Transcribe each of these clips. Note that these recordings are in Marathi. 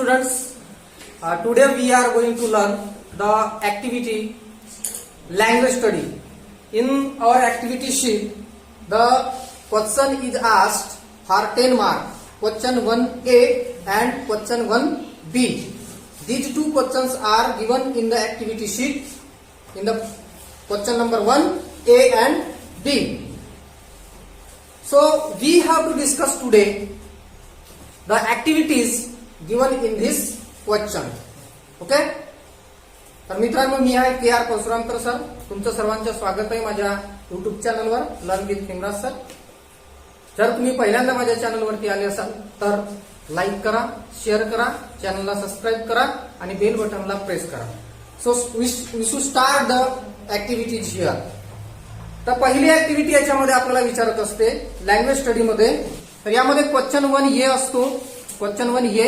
students, today we are going to learn the activity language study. In our activity sheet, the question is asked for 10 marks. Question 1A and question 1B. These two questions are given in the activity sheet in the question number 1A and B. So we have to discuss today the activities given in this question. Okay? तर मित्रांनो, मी आहे KR परशुरामकर सर. तुमचं सर्वांचं स्वागत आहे माझ्या YouTube चॅनलवर लर्न विथ हेमराज सर. जर तुम्ही पहिल्यांदा माझ्या चॅनलवरती आले असाल तर लाईक करा, शेअर करा, चॅनलला सबस्क्राईब करा आणि बेल बटनला प्रेस करा. So we shall start the activities here. तर पहिली ऍक्टिव्हिटी याच्यामध्ये आपल्याला विचारत असते लँग्वेज स्टडीमध्ये. तर यामध्ये क्वेश्चन 1A असतो. Question 1A,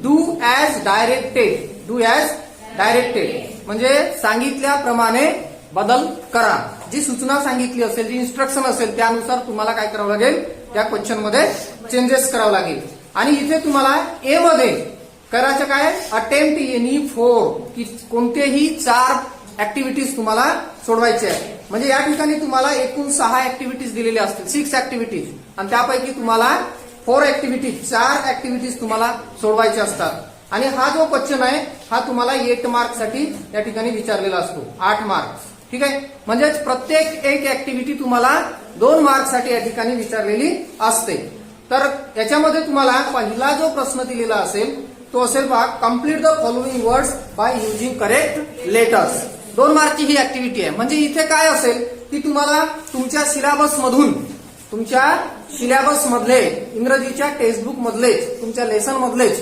do as directed. Do as directed म्हणजे सांगितल्याप्रमाणे बदल करा. जी सूचना सांगितली असेल, जी इन्स्ट्रक्शन असेल त्यानुसार तुम्हाला काय करावं लागेल, त्या क्वेश्चन मध्ये चेंजेस करावं लागेल. आणि इथे तुम्हाला ए मध्ये करायचं काय, अटेम्प्ट एनी 4 की कोणतेही 4 ऍक्टिव्हिटीज तुम्हाला सोडवायचे आहे. म्हणजे या ठिकाणी तुम्हाला एकूण 6 ऍक्टिव्हिटीज दिलेल्या असतील, 6 ऍक्टिव्हिटीज, आणि त्यापैकी तुम्हाला 4 ऍक्टिव्हिटीज 4 ऍक्टिव्हिटीज तुम्हाला सोडवायचे असतात. आणि हा जो क्वेश्चन आहे हा तुम्हाला 8 मार्क साठी या ठिकाणी विचारलेला असतो. 8 मार्क्स. ठीक आहे. म्हणजेच प्रत्येक एक ऍक्टिव्हिटी तुम्हाला 2 मार्क साठी या ठिकाणी विचारलेली असते. तर याच्यामध्ये तुम्हाला पहिला जो प्रश्न दिलेला असेल तो असेल पहा, complete the following words by using correct letters. 2 मार्कची ही ऍक्टिव्हिटी आहे. म्हणजे इथे काय असेल की तुम्हाला तुमच्या सिलेबस मधून, तुमच्या सिलेबस मधले, इंग्रजीच्या टेक्स्टबुक मधलेच, तुमच्या लेसन मधलेच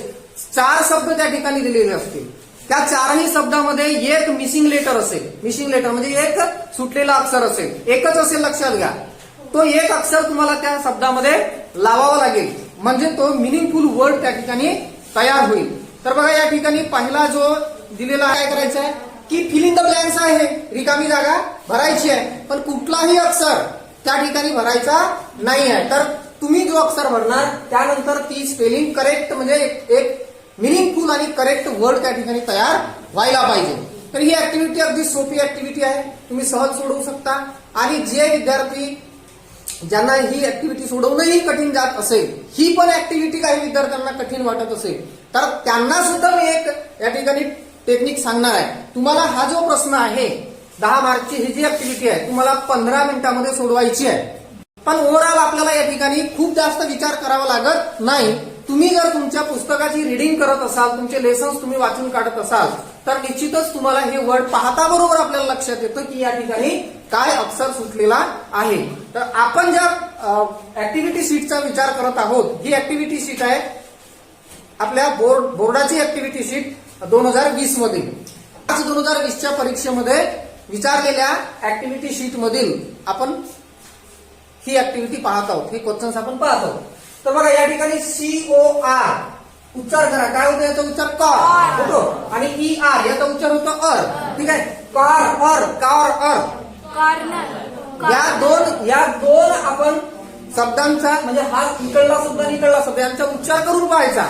4 शब्द त्या ठिकाणी दिलेले असतील. त्या 4ही शब्दामध्ये एक मिसिंग लेटर असेल. मिसिंग लेटर म्हणजे एक सुटलेला अक्षर असेल. एकच असेल, लक्षात घ्या. तो एक अक्षर तुम्हाला त्या शब्दामध्ये लावावा लागेल, म्हणजे तो मिनिंगफुल वर्ड त्या ठिकाणी तयार होईल. तर बघा या ठिकाणी पहिला जो दिलेला काय करायचा आहे की फिल इन द ब्लँक्स आहे, रिकामी जागा भरायची आहे. पण कुठलाही अक्षर त्या ठिकाणी भरायचा नाही आहे. तर तुम्ही जो अक्षर भरणार त्यानंतर ती स्पेलिंग करेक्ट, म्हणजे एक मिनिंगफुल आणि करेक्ट वर्ड त्या ठिकाणी तयार व्हायला पाहिजे. तर ही ऍक्टिव्हिटी अगदी सोपी ऍक्टिव्हिटी आहे, तुम्ही सहज सोडवू शकता. आणि जे विद्यार्थी ज्यांना ही ऍक्टिव्हिटी सोडवणंही कठीण जात असेल, ही पण ऍक्टिव्हिटी काही विद्यार्थ्यांना कठीण वाटत असेल, तर त्यांना सुद्धा मी एक या ठिकाणी टेक्निक सांगणार आहे. तुम्हाला हा जो प्रश्न आहे 10 मार्कची ही जी ऍक्टिव्हिटी आहे तुम्हाला 15 मिनिटांमध्ये सोडवायची आहे. पण ओव्हरऑल आपल्याला या ठिकाणी खूप जास्त विचार करावा लागत नाही. तुम्ही जर तुमच्या पुस्तकाची रिडिंग करत असाल, तुमचे लेसन्स तुम्ही वाचून काढत असाल, तर निश्चितच तुम्हाला हे वर्ड पाहता बरोबर आपल्याला लक्षात येतं की या ठिकाणी काय अक्षर सुटलेला आहे. तर आपण ज्या ऍक्टिव्हिटी शीटचा विचार करत आहोत, ही ऍक्टिव्हिटी शीट आहे आपल्या बोर्डाची ऍक्टिव्हिटी शीट 2020 मधील. आज 2020च्या परीक्षेमध्ये विचारलेल्या ऍक्टिव्हिटी शीट मधील आपण ही ऍक्टिव्हिटी पाहत आहोत, हे क्वेश्चन्स आपण पाहत आहोत. तर बघा या ठिकाणी COR उच्चार करा. काय होतं याचा उच्चार? कॉर होतो. आणि ER याचा उच्चार होतो अर. ठीक आहे. कॉर या दोन आपण शब्दांचा, म्हणजे हा इकडला शब्द आणि इकडला शब्द यांचा उच्चार करून पाहायचा.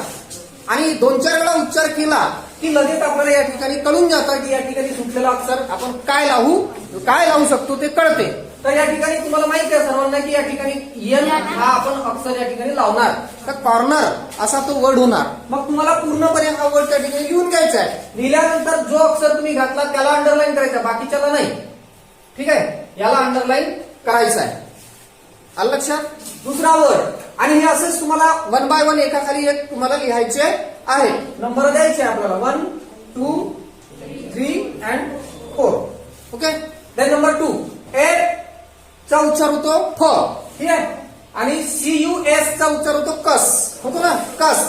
आणि 2-4 वेळा उच्चार केला की लगेच आपल्याला या ठिकाणी कळून जातं की या ठिकाणी सुटलेला अक्षर आपण काय लावू शकतो ते कळते. तर या ठिकाणी तुम्हाला माहिती आहे सर्वांना की या ठिकाणी एन हा आपण अक्षर या ठिकाणी लावणार, तर कॉर्नर असा तो वर्ड होणार. मग तुम्हाला पूर्णपणे हा वर्ड त्या ठिकाणी लिहून घ्यायचा आहे. लिहिल्यानंतर जो अक्षर तुम्ही घातला त्याला अंडरलाईन करायचा, बाकीच्याला नाही. ठीक आहे. याला अंडरलाईन करायचं आहे. आलं लक्षात? दुसरा वर्ड. आणि हे असेच तुम्हाला 1 बाय 1 एकाखाली एक तुम्हाला लिहायचे आहे. नंबर द्यायचे आपल्याला 1, 2, 3 अँड 4. ओके. देन नंबर 2, ए चा उच्चार होतो फ. ठीक आहे. आणि CUS चा उच्चार होतो कस. होतो ना, कस.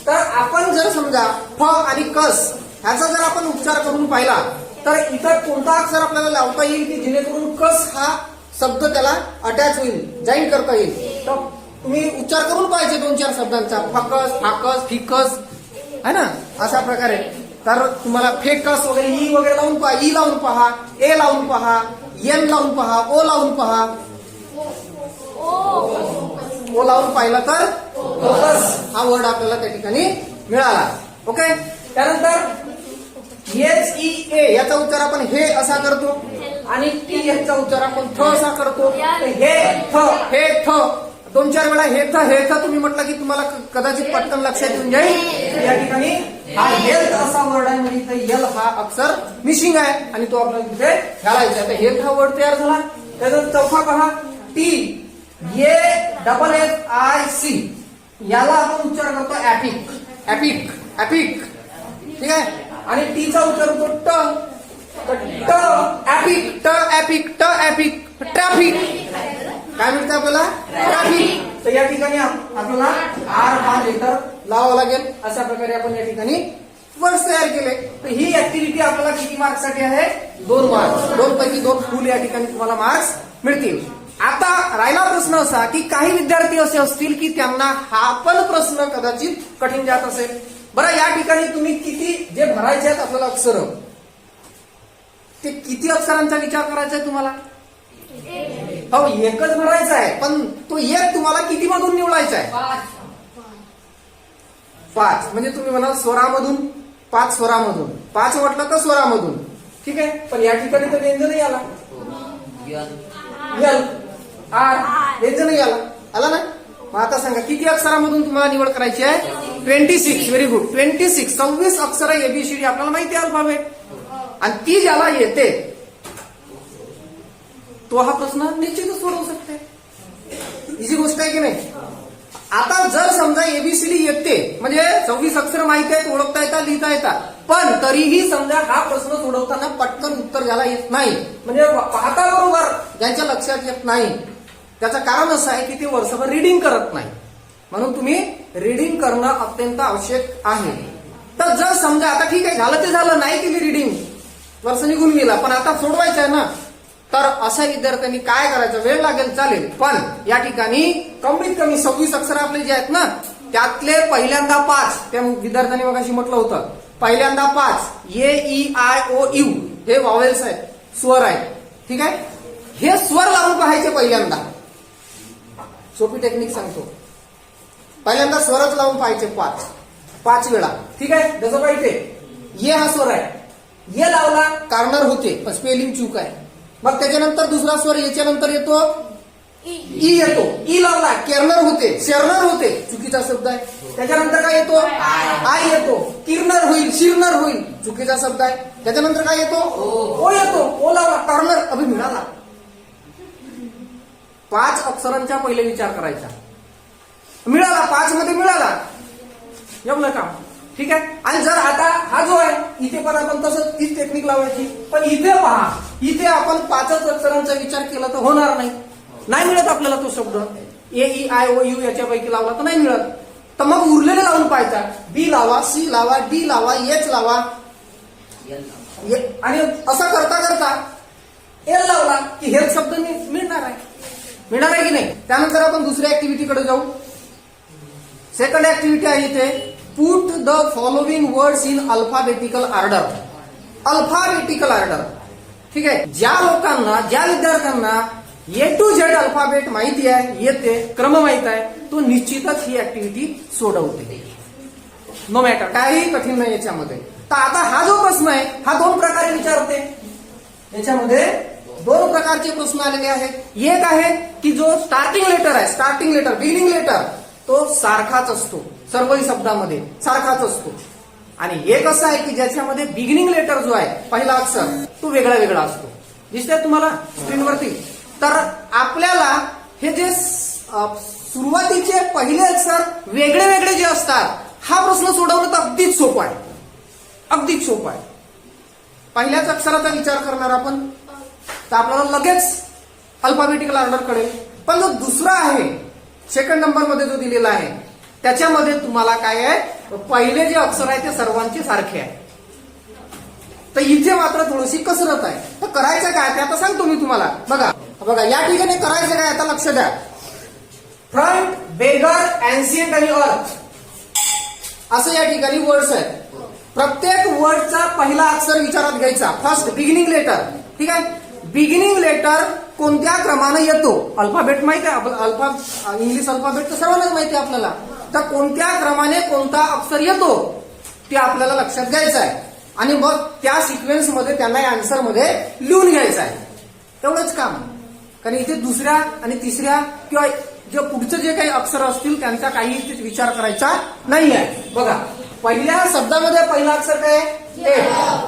तर आपण जर समजा फ आणि कस ह्याचा जर आपण उच्चार करून पाहिला तर इतर कोणता अक्षर आपल्याला लावता येईल की जेणेकरून कस हा शब्द त्याला अटॅच होईल, जॉईन करता येईल. तर तुम्ही उच्चार करून पाहिजे 2-4 शब्दांचा. फकस, फाकस, फिकस है ना, अशा प्रकारे. तर तुम्हाला फेकस वगैरे, ई वगैरे लावून पहा, ई लावून पहा, ए लावून पहा, एन लावून पहा, ओ लावून पहा. ओ लावून पाहिला तर फोकस हा वर्ड आपल्याला त्या ठिकाणी मिळाला. ओके. त्यानंतर HEA याचा उच्चार आपण हे असा करतो आणि टी याचा उच्चार आपण थ असा करतो. हे थ 2-4 वेळा हे थ तुम्ही म्हटलं की तुम्हाला कदाचित पटकन लक्षात येऊन जाईल. या ठिकाणी हा हेल्थ असा वर्ड आहे, म्हणजे इथे एल हा अक्षर मिसिंग आहे आणि तो आपल्याला तिथे घालायचा आहे. हेल्थ हा वर्ड तयार झाला. त्याचा चौथा पहा टी AFFIC याला आपण उच्चार करतो ऍपिक. ठीक आहे. आणि टीचा उच्चार होतो ऍपिक ट्रॅफिक. काय म्हणते आपल्याला ट्रॅफिक. तर या ठिकाणी आपल्याला आर हा लेटर लावावा लागेल. अशा प्रकारे आपण या ठिकाणी वर्ड्स तयार केले. तर ही ऍक्टिव्हिटी आपल्याला किती मार्क्स साठी आहे? 2 मार्क्स. 2 पैकी 2 फुल या ठिकाणी तुम्हाला मार्क्स मिळतील. आता राहिला प्रश्न असा की काही विद्यार्थी असे असतील की त्यांना हा पण प्रश्न कदाचित कठीण जात असेल. बरं, या ठिकाणी तुम्ही किती जे भरायचे आहेत आपल्याला अक्षर, ते किती अक्षरांचा विचार करायचा आहे तुम्हाला? हो, एकच भरायचा आहे. पण तो एक तुम्हाला किती मधून निवडायचा आहे? 5. म्हणजे तुम्ही म्हणाल स्वरामधून, 5 स्वरामधून. 5 म्हटलं तर स्वरामधून. ठीक आहे. पण या ठिकाणी तर व्यंजनही आला, यल आर व्यंजनही आला ना. मग आता सांगा किती अक्षरामधून तुम्हाला निवड करायची आहे? 26. Very good. 26 अक्षर एबीसीडी आपल्याला माहिती आहे अल्फाबेट. आणि ती ज्याला येते तो हा प्रश्न निश्चितच सोडवू शकते. इझी गोष्ट आहे की नाही? आता जर समजा एबीसीडी येते म्हणजे 26 अक्षर माहिती आहेत, ओळखता येतात, लिहिता येतात, पण तरीही समजा हा प्रश्न सोडवताना पटकन उत्तर ज्याला येत नाही, म्हणजे पाहता बरोबर ज्यांच्या लक्षात येत नाही, त्याचं कारण असं आहे की ते वर्षभर रीडिंग करत नाही. म्हणून तुम्ही रीडिंग करणं अत्यंत आवश्यक आहे. तर जर समजा आता ठीक आहे, झालं ते झालं, नाही केली रीडिंग, वर्ष निघून गेला, पण आता सोडवायचं आहे ना, तर अशा विद्यार्थ्यांनी काय करायचं? वेळ लागेल चालेल, पण या ठिकाणी कमीत कमी 26 अक्षर आपले जे आहेत ना, त्यातले पहिल्यांदा 5, त्या विद्यार्थ्यांनी मगाशी म्हटलं होतं, पहिल्यांदा 5 AEIOU हे वॉवेल्स आहेत, स्वर आहेत. ठीक आहे. हे स्वर लावून पाहायचे पहिल्यांदा. सोपी टेक्निक सांगतो. पहिल्यांदा स्वरच लावून पाहायचे 5 वेळा. ठीक आहे. जसं पाहिजे ये हा स्वर आहे, ये लावला कार्नर होते, पण स्पेलिंग चूक आहे. मग त्याच्यानंतर दुसरा स्वर याच्यानंतर येतो ई येतो, ई लावला केर्नर होते, शेर्नर होते, चुकीचा शब्द आहे. त्याच्यानंतर काय येतो? आय येतो, किर्नर होईल, शिर्नर होईल, चुकीचा शब्द आहे. त्याच्यानंतर काय येतो? ओ येतो, ओ लावला कार्नर, अभि मिळाला. 5 अक्षरांच्या पहिले विचार करायचा. मिळाला, 5 मध्ये मिळाला, एवढं काम. ठीक आहे. आणि जर आता हा जो आहे इथे पण आपण तसंच तीच टेक्निक लावायची, पण इथे पहा, इथे आपण 5 अक्षरांचा विचार केला तर होणार नाही मिळत आपल्याला तो शब्द. AEIOU याच्यापैकी लावला तर नाही मिळत. तर मग उरलेले लावून पाहायचा. बी लावा, सी लावा, डी लावा, एच लावा, आणि असं करता करता एल लावला की हे शब्द मिळणार आहे की नाही. त्यानंतर आपण दुसऱ्या ऍक्टिव्हिटीकडे जाऊ. सेकंड ऍक्टिव्हिटी आहे इथे, put the following words in alphabetical order. Alphabetical order. ठीक आहे. ज्या विद्यार्थ्यांना A to Z अल्फाबेट माहिती आहे, येते, क्रम माहित आहे, तो निश्चितच ही ऍक्टिव्हिटी सोडवते. नो मॅटर, काहीही कठीण नाही याच्यामध्ये. तर आता हा जो प्रश्न आहे हा 2 प्रकारे विचारते. याच्यामध्ये 2 प्रकारचे प्रश्न आलेले आहेत. एक आहे की जो स्टार्टिंग लेटर बिगिनिंग लेटर तो सारखाच असतो, सर्वही शब्दामध्ये सारखाच असतो. आणि एक असं आहे की ज्याच्यामध्ये बिगिनिंग लेटर जो आहे पहिला अक्षर तो वेगळा असतो. दिसतंय तुम्हाला स्क्रीनवरती? तर आपल्याला हे जे सुरुवातीचे पहिले अक्षर वेगळे जे असतात, हा प्रश्न सोडवणं तर अगदीच सोपं आहे. पहिल्याच अक्षराचा विचार करणार आपण तर आपल्याला लगेच अल्फाबेटिकल ऑर्डर कळेल. पण जो दुसरा आहे सेकंड नंबर मध्ये जो दिलेला आहे त्याच्यामध्ये तुम्हाला काय आहे, पहिले जे अक्षर आहे ते सर्वांचे सारखे आहे. तर इथे मात्र थोडीशी कसरत आहे. तर करायचं काय ते आता सांगतो मी तुम्हाला. बघा या ठिकाणी करायचं काय आता लक्ष द्या. फ्रंट, बेगर, एन्शियंट आणि अर्थ असं या ठिकाणी वर्ड्स आहेत. प्रत्येक वर्डचा पहिला अक्षर विचारात घ्यायचा. First beginning letter. ठीक आहे. बिगिनिंग लेटर कोणत्या क्रमाने येतो? अल्फाबेट माहिती आहे, इंग्लिश अल्फाबेट तर सर्वांनाच माहिती आहे आपल्याला. तर कोणत्या क्रमाने कोणता अक्षर येतो ते आपल्याला लक्षात घ्यायचं आहे आणि मग त्या सिक्वेन्स मध्ये त्यांना आन्सर मध्ये लिहून घ्यायचं आहे. एवढंच काम. कारण इथे दुसऱ्या आणि तिसऱ्या किंवा जे पुढचे जे काही अक्षर असतील त्यांचा काही इथे विचार करायचा नाही आहे. बघा, पहिल्या शब्दामध्ये पहिला अक्षर काय ए,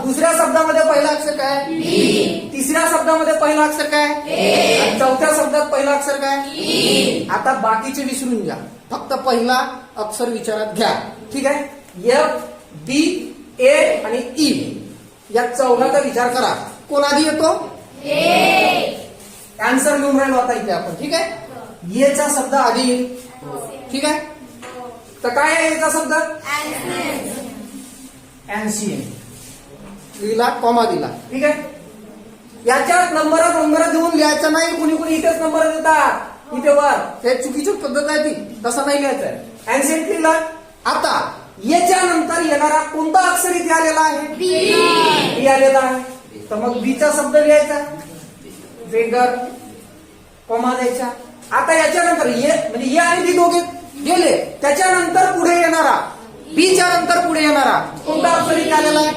दुसऱ्या शब्दामध्ये पहिला अक्षर काय बी, तिसऱ्या शब्दामध्ये पहिला अक्षर काय ए, आणि चौथ्या शब्दात पहिला अक्षर काय ई. आता बाकीचे विसरून घ्या, फक्त पहिला अक्षर विचारात घ्या. ठीक आहे. एफ, बी, ए आणि ई या चौघाचा विचार करा. कोण आधी येतो? आन्सर लिहून राहिलो आता इथे आपण. ठीक आहे. एचा शब्द आधी येईल. ठीक आहे. तर काय आहे याचा शब्द? एन्शियंट. लिहिला, कॉमा दिला. ठीक आहे. याच्यात नंबर देऊन लिहायचा नाही. कुणी कुणी इथेच नंबर देतात, इथे वर. हे चुकीची पद्धत आहे ती, तसं नाही लिहायचं आहे. एन्शियंट लिहिला. आता याच्या नंतर येणारा कोणता अक्षर इथे आलेला आहे? बी आलेला आहे. तर मग बीचा शब्द लिहायचा, वेगर, कॉमा द्यायचा. आता याच्यानंतर ये म्हणजे ए आणि बी दोघे गेले, त्याच्यानंतर पुढे येणारा बीच्या नंतर पुढे येणारा कोणता अक्षर इथे आलेला आहे?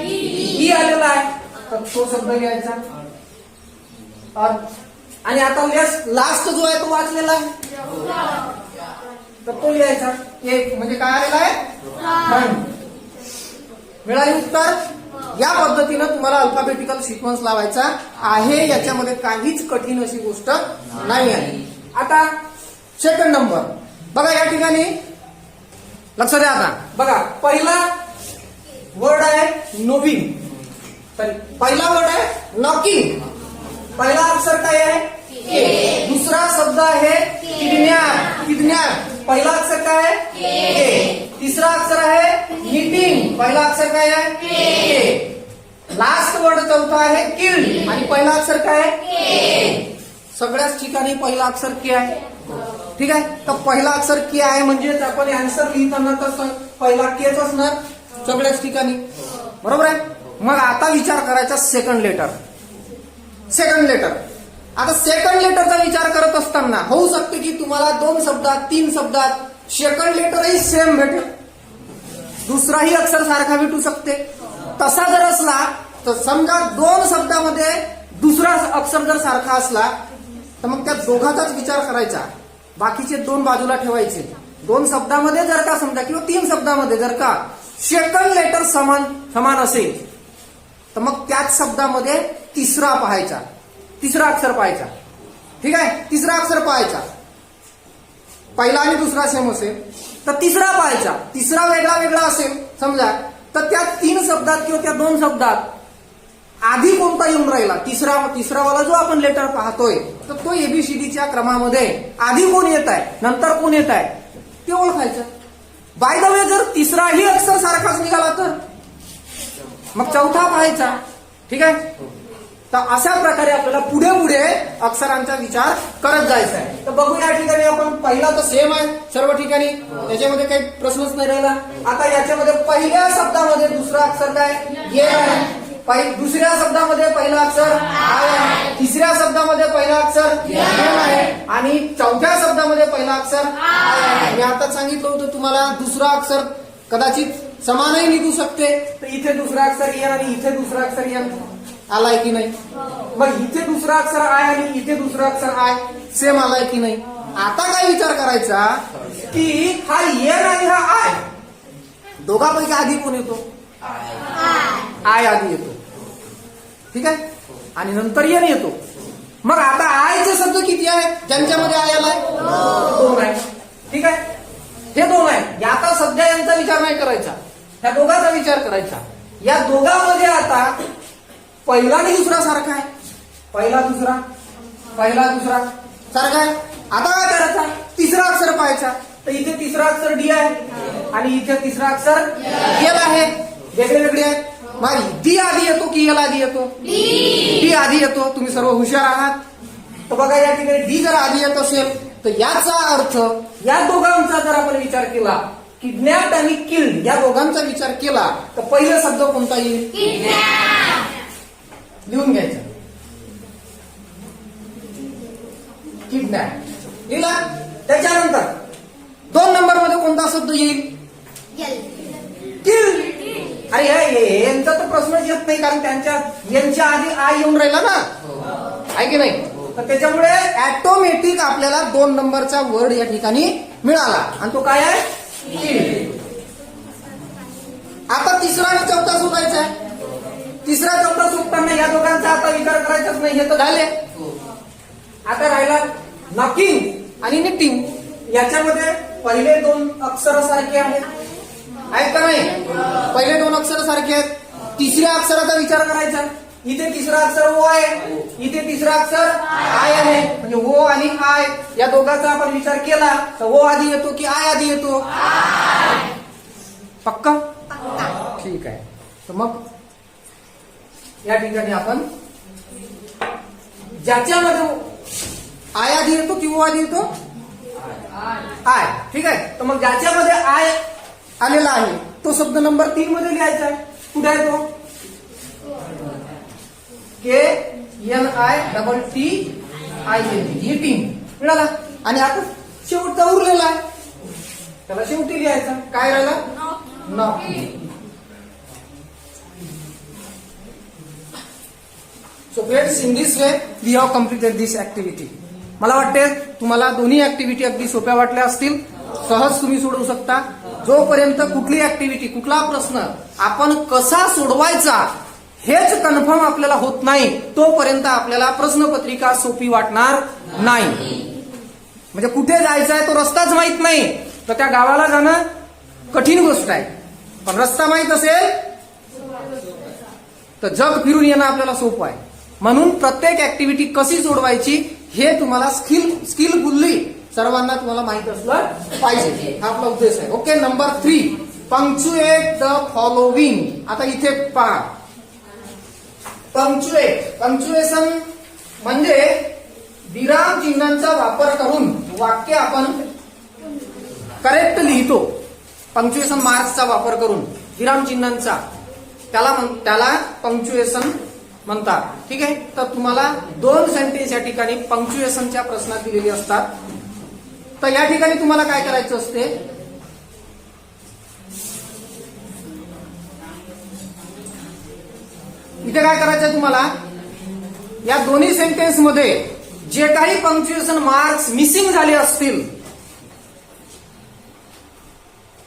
बी आलेला आहे. तर तो शब्द लिहायचा. आणि आता लास्ट जो आहे तो वाचलेला आहे, तर तो लिहायचा. एक म्हणजे काय आलेला आहे? मिळाली उत्तर. या पद्धतीनं तुम्हाला अल्फाबेटिकल सिक्वेन्स लावायचा आहे. याच्यामध्ये काहीच कठीण अशी गोष्ट नाही आहे. आता सेकंड नंबर बघा, या ठिकाणी लक्ष द्या. आता बघा, पहिला वर्ड आहे नोविंग, पहिला वर्ड आहे नॉकिंग. पहिला अक्षर काय आहे? ए. दुसरा शब्द आहे किडनॅप, किडनॅप. पहिला अक्षर काय आहे? ए. तिसरा अक्षर आहे मीटिंग, पहिला अक्षर काय आहे? ए. लास्ट वर्ड चौथा आहे किल्ड आणि पहिला अक्षर काय आहे? सगळ्याच ठिकाणी पहिला अक्षर के आहे. ठीक आहे. तर पहिला अक्षर के आहे म्हणजे आपण आन्सर लिहिताना तर पहिला केच असणार सगळ्याच ठिकाणी. बरोबर आहे. मग आता विचार करायचा सेकंड लेटर. Second letter. आता सेकंड लेटरचा विचार करत असताना होऊ शकते की तुम्हाला 2 शब्दात 3 शब्दात सेकंड लेटरही सेम भेटेल, दुसराही अक्षर सारखा भेटू शकते. तसा जर असला तर समजा 2 शब्दामध्ये दुसरा अक्षर जर सारखा असला तर मग त्या दोघाचाच विचार करायचा, बाकीचे 2 बाजूला ठेवायचे. 2 शब्दामध्ये जर का समजा किंवा 3 शब्दामध्ये जर का सेकंड लेटर समान असेल तर मग त्याच शब्दामध्ये तिसरा पाहायचा, तिसरा अक्षर पाहायचा. ठीक आहे. तिसरा अक्षर पाहायचा. पहिला आणि दुसरा सेम असेल तर तिसरा पाहायचा. तिसरा वेगळा वेगळा असेल समजा तर त्या 3 शब्दात किंवा त्या 2 शब्दात आधी कोणता येऊन राहिला, तिसरावाला जो आपण लेटर पाहतोय तर तो एबीसीडीच्या क्रमामध्ये आधी कोण येत आहे, नंतर कोण येत आहे ते ओळखायचं. बाय द वे जर तिसराही अक्षर सारखाच निघाला तर मग चौथा पाहायचा. ठीक आहे. तर अशा प्रकारे आपल्याला पुढे पुढे अक्षरांचा विचार करत जायचा आहे. तर बघू या ठिकाणी आपण पहिला तर सेम आहे सर्व ठिकाणी, त्याच्यामध्ये काही प्रश्नच नाही राहिला. आता याच्यामध्ये पहिल्या शब्दामध्ये दुसरा अक्षर काय? ये आहे. दुसऱ्या शब्दामध्ये पहिला अक्षर आय आहे. तिसऱ्या शब्दामध्ये पहिला अक्षर एम आहे आणि चौथ्या शब्दामध्ये पहिला अक्षर आय आहे. मी आता सांगितलं होतं तुम्हाला दुसरा अक्षर कदाचित समानही निघू शकते. तर इथे दुसरा अक्षर एन आणि इथे दुसरा अक्षर एन आलाय की नाही. मग इथे दुसरा अक्षर आय आणि इथे दुसरा अक्षर आय सेम आलाय की नाही. आता काय विचार करायचा की हा एन आणि हा आय दोघांपैकी आधी कोण येतो? आय आधी येतो. ठीक आहे. आणि नंतर एन येतो. मग आता आयचे शब्द किती आहे ज्यांच्यामध्ये आय आलाय? 2 आहे. ठीक आहे. हे 2 आहे. आता सध्या यांचा विचार नाही करायचा, ह्या दोघांचा विचार करायचा. या दोघांमध्ये आता पहिला आणि दुसरा सारखा आहे. पहिला दुसरा सारखा आहे. आता काय करायचा? तिसरा अक्षर पाहायचा. तर इथे तिसरा अक्षर डी आहे आणि इथे तिसरा अक्षर एल आहे. वेगळे वेगळे आहेत. मग डी आधी येतो की एल आधी येतो? डी आधी येतो. तुम्ही सर्व हुशार आहात. तर बघा या ठिकाणी डी जर आधी येत असेल तर याचा अर्थ या दोघांचा जर आपण विचार केला, किडनॅप्ड आणि किल्ड या दोघांचा विचार केला तर पहिला शब्द कोणता येईल? लिहून घ्यायचं. किडनॅप लिहिला. त्याच्यानंतर 2 नंबर मध्ये कोणता शब्द येईल? किल. अरे यांचा तर प्रश्नच येत नाही, कारण यांच्या आधी आय येऊन राहिला ना, आहे की नाही? तर त्याच्यामुळे ऑटोमॅटिक आपल्याला 2 नंबरचा वर्ड या ठिकाणी मिळाला, आणि तो काय आहे? इल्ड. आता तिसरा आणि चौथा शोधायचा आहे. तिसरा चौथा शोधताना या दोघांचा आता विचार करायचाच नाही, हे तर झाले. आता राहिला नॉकिंग आणि निटिंग. याच्यामध्ये पहिले 2 अक्षर सारखे आहेत का नाही? पहिले 2 अक्षर सारखे आहेत. तिसऱ्या अक्षराचा विचार करायचा. इथे तिसरा अक्षर ओ आहे, इथे तिसरा अक्षर आय आहे, म्हणजे ओ आणि आय या दोघांचा आपण विचार केला तर ओ आधी येतो की आय आधी येतो? पक्का? ठीक आहे. तर मग या ठिकाणी आपण ज्याच्यामध्ये आय आधी येतो की ओ आधी येतो? आय. ठीक आहे. तर मग ज्याच्यामध्ये आय आलेला आहे तो शब्द नंबर 3 मध्ये लिहायचा आहे. कुठे आहे तो? KNITTING. हिटिंग मिळाला. आणि आता शेवटचा उरलेला आहे, त्याला शेवटी लिहायचा. काय राहिला? Knocking. So friends, in this way we have completed this activity. मला वाटते तुम्हाला दोन्ही ऍक्टिव्हिटी अगदी सोप्या वाटल्या असतील. सहज तुम्ही सोडवू शकता. जोपर्यंत कुठली ऍक्टिव्हिटी, कुठला प्रश्न आपण कसा सोडवायचा हेच कन्फर्म आपल्याला होत नाही, तोपर्यंत आपल्याला प्रश्नपत्रिका सोपी वाटणार नाही. म्हणजे कुठे जायचं आहे तो रस्ताच माहित नाही तर त्या गावाला जाणं कठीण गोष्ट आहे. पण रस्ता माहित असेल तर जग फिरून येणं आपल्याला सोपं आहे. म्हणून प्रत्येक ऍक्टिव्हिटी कशी सोडवायची हे तुम्हाला स्किलफुल्ली सर्वांना तुम्हाला माहित असलं पाहिजे, हा आपला उद्देश आहे. Okay. Number 3, punctuate the following. आता इथे पहा, पंक्च्युएशन म्हणजे विराम चिन्हांचा वापर करून वाक्य आपण करेक्ट लिहितो. पंक्च्युएशन मार्क्सचा वापर करून विराम चिन्हांचा, त्याला पंक्च्युएशन म्हणतात. ठीक आहे. तर तुम्हाला 2 सेंटेन्स या ठिकाणी पंक्च्युएशनच्या प्रश्नात दिलेली असतात. तर या ठिकाणी तुम्हाला काय करायचं असते, इथे काय करायचंय तुम्हाला, या दोन्ही सेंटेन्स मध्ये जे काही पंक्च्युएशन मार्क्स मिसिंग झाले असतील,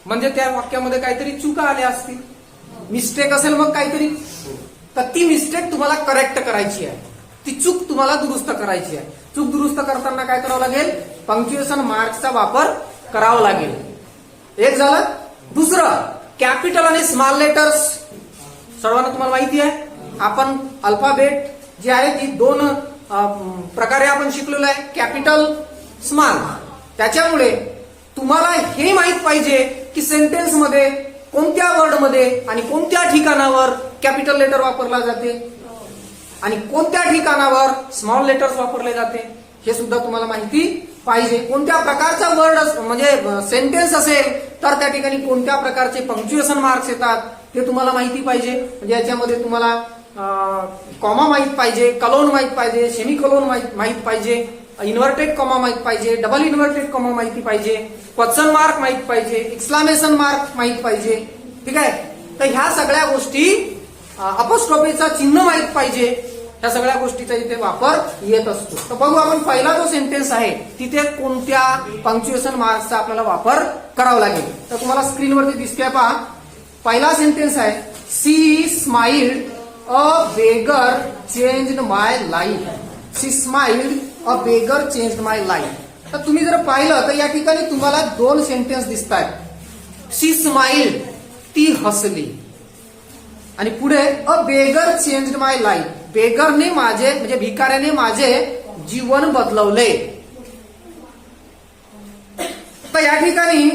म्हणजे त्या वाक्यामध्ये काहीतरी चुका आल्या असतील, मिस्टेक असेल मग काहीतरी, तर ती मिस्टेक तुम्हाला करेक्ट करायची आहे. ती चूक तुम्हाला दुरुस्त करायची आहे. चूक दुरुस्त करताना काय करावं लागेल? पंक्च्युएशन मार्क्सचा वापर करावा लागेल. एक झालं. दुसरं, कॅपिटल आणि स्मॉल लेटर्स. सर्वांना तुम्हाला माहिती आहे, आपण अल्फाबेट जे आहे ती 2 प्रकारे आपण शिकलेलो आहे, कॅपिटल, स्मॉल. त्याच्यामुळे तुम्हाला हे माहित पाहिजे की सेंटेन्स मध्ये कोणत्या वर्ड मध्ये आणि कोणत्या ठिकाणावर कॅपिटल लेटर वापरला जाते आणि कोणत्या ठिकाणावर स्मॉल लेटर्स वापरले जाते हे सुद्धा तुम्हाला माहिती पाहिजे. कोणत्या प्रकारचा वर्ड म्हणजे सेंटेन्स असेल तर त्या ठिकाणी कोणत्या प्रकारचे पंक्च्युएशन मार्क्स येतात ते तुम्हाला माहिती पाहिजे. म्हणजे याच्यामध्ये तुम्हाला कॉमा माहित पाहिजे, कलोन माहित पाहिजे, सेमी कलोन माहित पाहिजे, इन्व्हर्टेड कॉमा माहित पाहिजे, डबल इन्व्हर्टेड कॉमा माहिती पाहिजे, क्वेश्चन मार्क माहित पाहिजे, एक्सक्लामेशन मार्क माहित पाहिजे. ठीक आहे. तर ह्या सगळ्या गोष्टी, अपॉस्ट्रोफीचा चिन्ह माहित पाहिजे, ह्या सगळ्या गोष्टीचा इथे वापर येत असतो. तर बघू आपण पहिला जो सेंटेन्स आहे तिथे कोणत्या पंक्च्युएशन मार्क्सचा आपल्याला वापर करावा लागेल. तर तुम्हाला स्क्रीनवरती दिसतोय पहा. पहिला सेंटेन्स आहे, सी स्माइल्ड अ बेगर चेंज्ड माय लाईफ. सी स्माइल्ड अ बेगर चेंज्ड माय लाईफ. तर तुम्ही जर पाहिलं तर या ठिकाणी तुम्हाला 2 सेंटेन्स दिसत आहेत. सी स्माइल्ड, ती हसली, आणि पुढे अ बेगर चेंज्ड माय लाईफ. बेगरने माझे म्हणजे भिकाऱ्याने माझे जीवन बदलवले. तर या ठिकाणी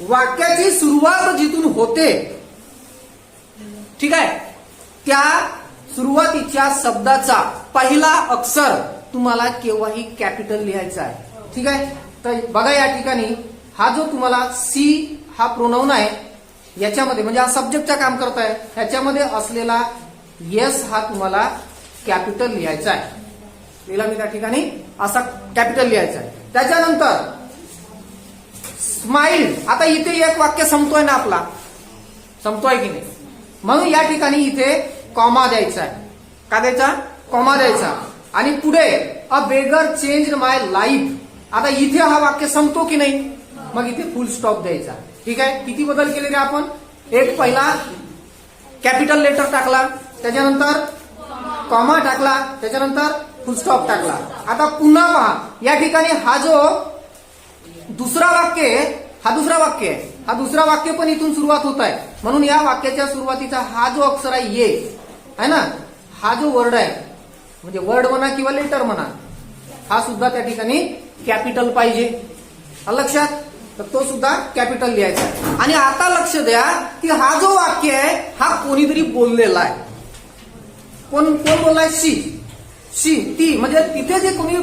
वाक्याची सुरुवात जिथून होते, ठीक आहे, त्या सुरुवातीच्या शब्दाचा पहिला अक्षर तुम्हाला केव्हाही कॅपिटल लिहायचा आहे. ठीक आहे. तर बघा या ठिकाणी हा जो तुम्हाला सी हा प्रोनाउन आहे, याच्यामध्ये म्हणजे हा सब्जेक्टचा काम करत आहे, ह्याच्यामध्ये असलेला येस हा तुम्हाला कॅपिटल लिहायचा आहे. लिहिला मी त्या ठिकाणी असा कॅपिटल लिहायचा आहे. त्याच्यानंतर स्माइल. आता इथे एक वाक्य संपतोय ना आपला, संपतोय की नाही? म्हणून या ठिकाणी इथे कॉमा द्यायचा आहे. का द्यायचा? कॉमा द्यायचा. आणि पुढे अ बेगर चेंज माय लाईफ. आता इथे हा वाक्य संपतो की नाही, मग इथे फुल स्टॉप द्यायचा. ठीक आहे. किती बदल केले रे आपण? एक पहिला कॅपिटल लेटर टाकला, त्याच्यानंतर कॉमा टाकला, त्याच्यानंतर फुल स्टॉप टाकला. आता पुन्हा पहा, या ठिकाणी हा जो दुसरा वाक्य आहे, हा दुसरा वाक्य आहे. हा दुसरा वाक्य पण इथून सुरुवात होत आहे. म्हणून या वाक्याच्या सुरुवातीचा हा जो अक्षर आहे ये आहे ना, हा जो वर्ड आहे, म्हणजे वर्ड म्हणा किंवा लेटर म्हणा, हा सुद्धा त्या ठिकाणी कॅपिटल पाहिजे. लक्षात? तर तो सुद्धा कॅपिटल लिहायचा. आणि आता लक्ष द्या की हा जो वाक्य आहे हा कोणीतरी बोललेला आहे. कोण कोण बोललाय? शी ती, म्हणजे तिथे जे कोणी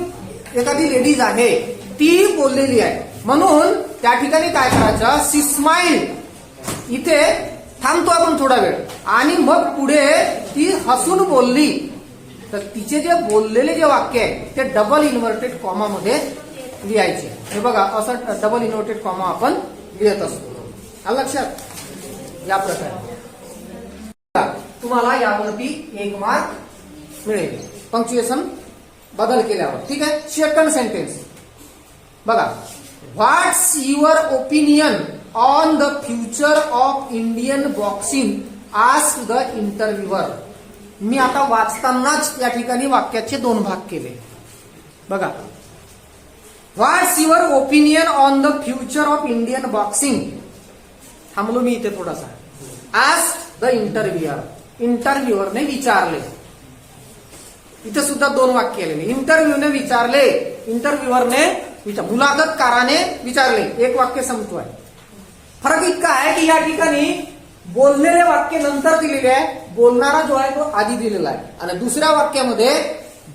एखादी लेडीज आहे ती बोललेली आहे. म्हणून त्या ठिकाणी काय करायचं? शी स्माइल. इथे थांबतो आपण थोडा वेळ आणि मग पुढे ती हसून बोलली. तर तिचे जे बोललेले जे वाक्य आहे ते डबल इन्व्हर्टेड कॉमा मध्ये लिहायचे. हे बघा, असं डबल इन्व्हर्टेड कॉमा आपण लिहित असतो. आलं लक्षात? या प्रकारे तुम्हाला यावरती 1 मार्क मिळेल, पंक्च्युएशन बदल केल्यावर. ठीक आहे. सेकंड सेंटेन्स बघा. What's your opinion on the future of Indian boxing ask the interviewer. मी आता वाचतानाच या ठिकाणी वाक्याचे 2 भाग केले. बघा, what's your opinion on the future of Indian boxing. थांबलो मी इथे थोडासा. Ask the इंटरव्ह्यूअर. इंटरव्ह्यूअरने विचारले. इथे सुद्धा 2 वाक्य केलेले. इंटरव्ह्यूने विचारले, इंटरव्ह्यूअरने मुलाखतकाराने विचारले. 1 वाक्य संपतोय. फरक इतका आहे की या ठिकाणी बोललेले वाक्य नंतर दिलेले आहे, बोलणारा जो आहे तो आधी दिलेला आहे. आणि दुसऱ्या वाक्यामध्ये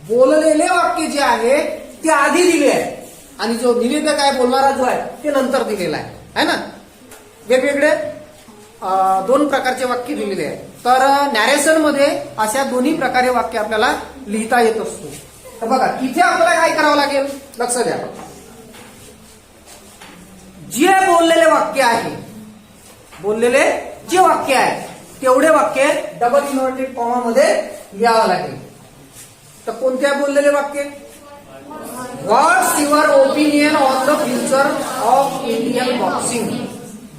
बोललेले वाक्य जे आहे ते आधी दिले आहे आणि जो निवेदक आहे, बोलणारा जो आहे, ते नंतर दिलेला आहे ना. वेगवेगळे 2 प्रकारचे वाक्य दिलेले आहे. तर नॅरेशन मध्ये अशा दोन्ही प्रकारे वाक्य आपल्याला लिहिता येत असतो. तर बघा, इथे आपल्याला काय करावं लागेल? लक्ष द्या. जे बोललेले वाक्य आहे, बोललेले जे वाक्य आहे तेवढे वाक्य डबल इन्व्हर्टेड कॉमा मध्ये लिहावं लागेल. तर कोणत्या बोललेले वाक्य? What's your opinion on the future of Indian boxing.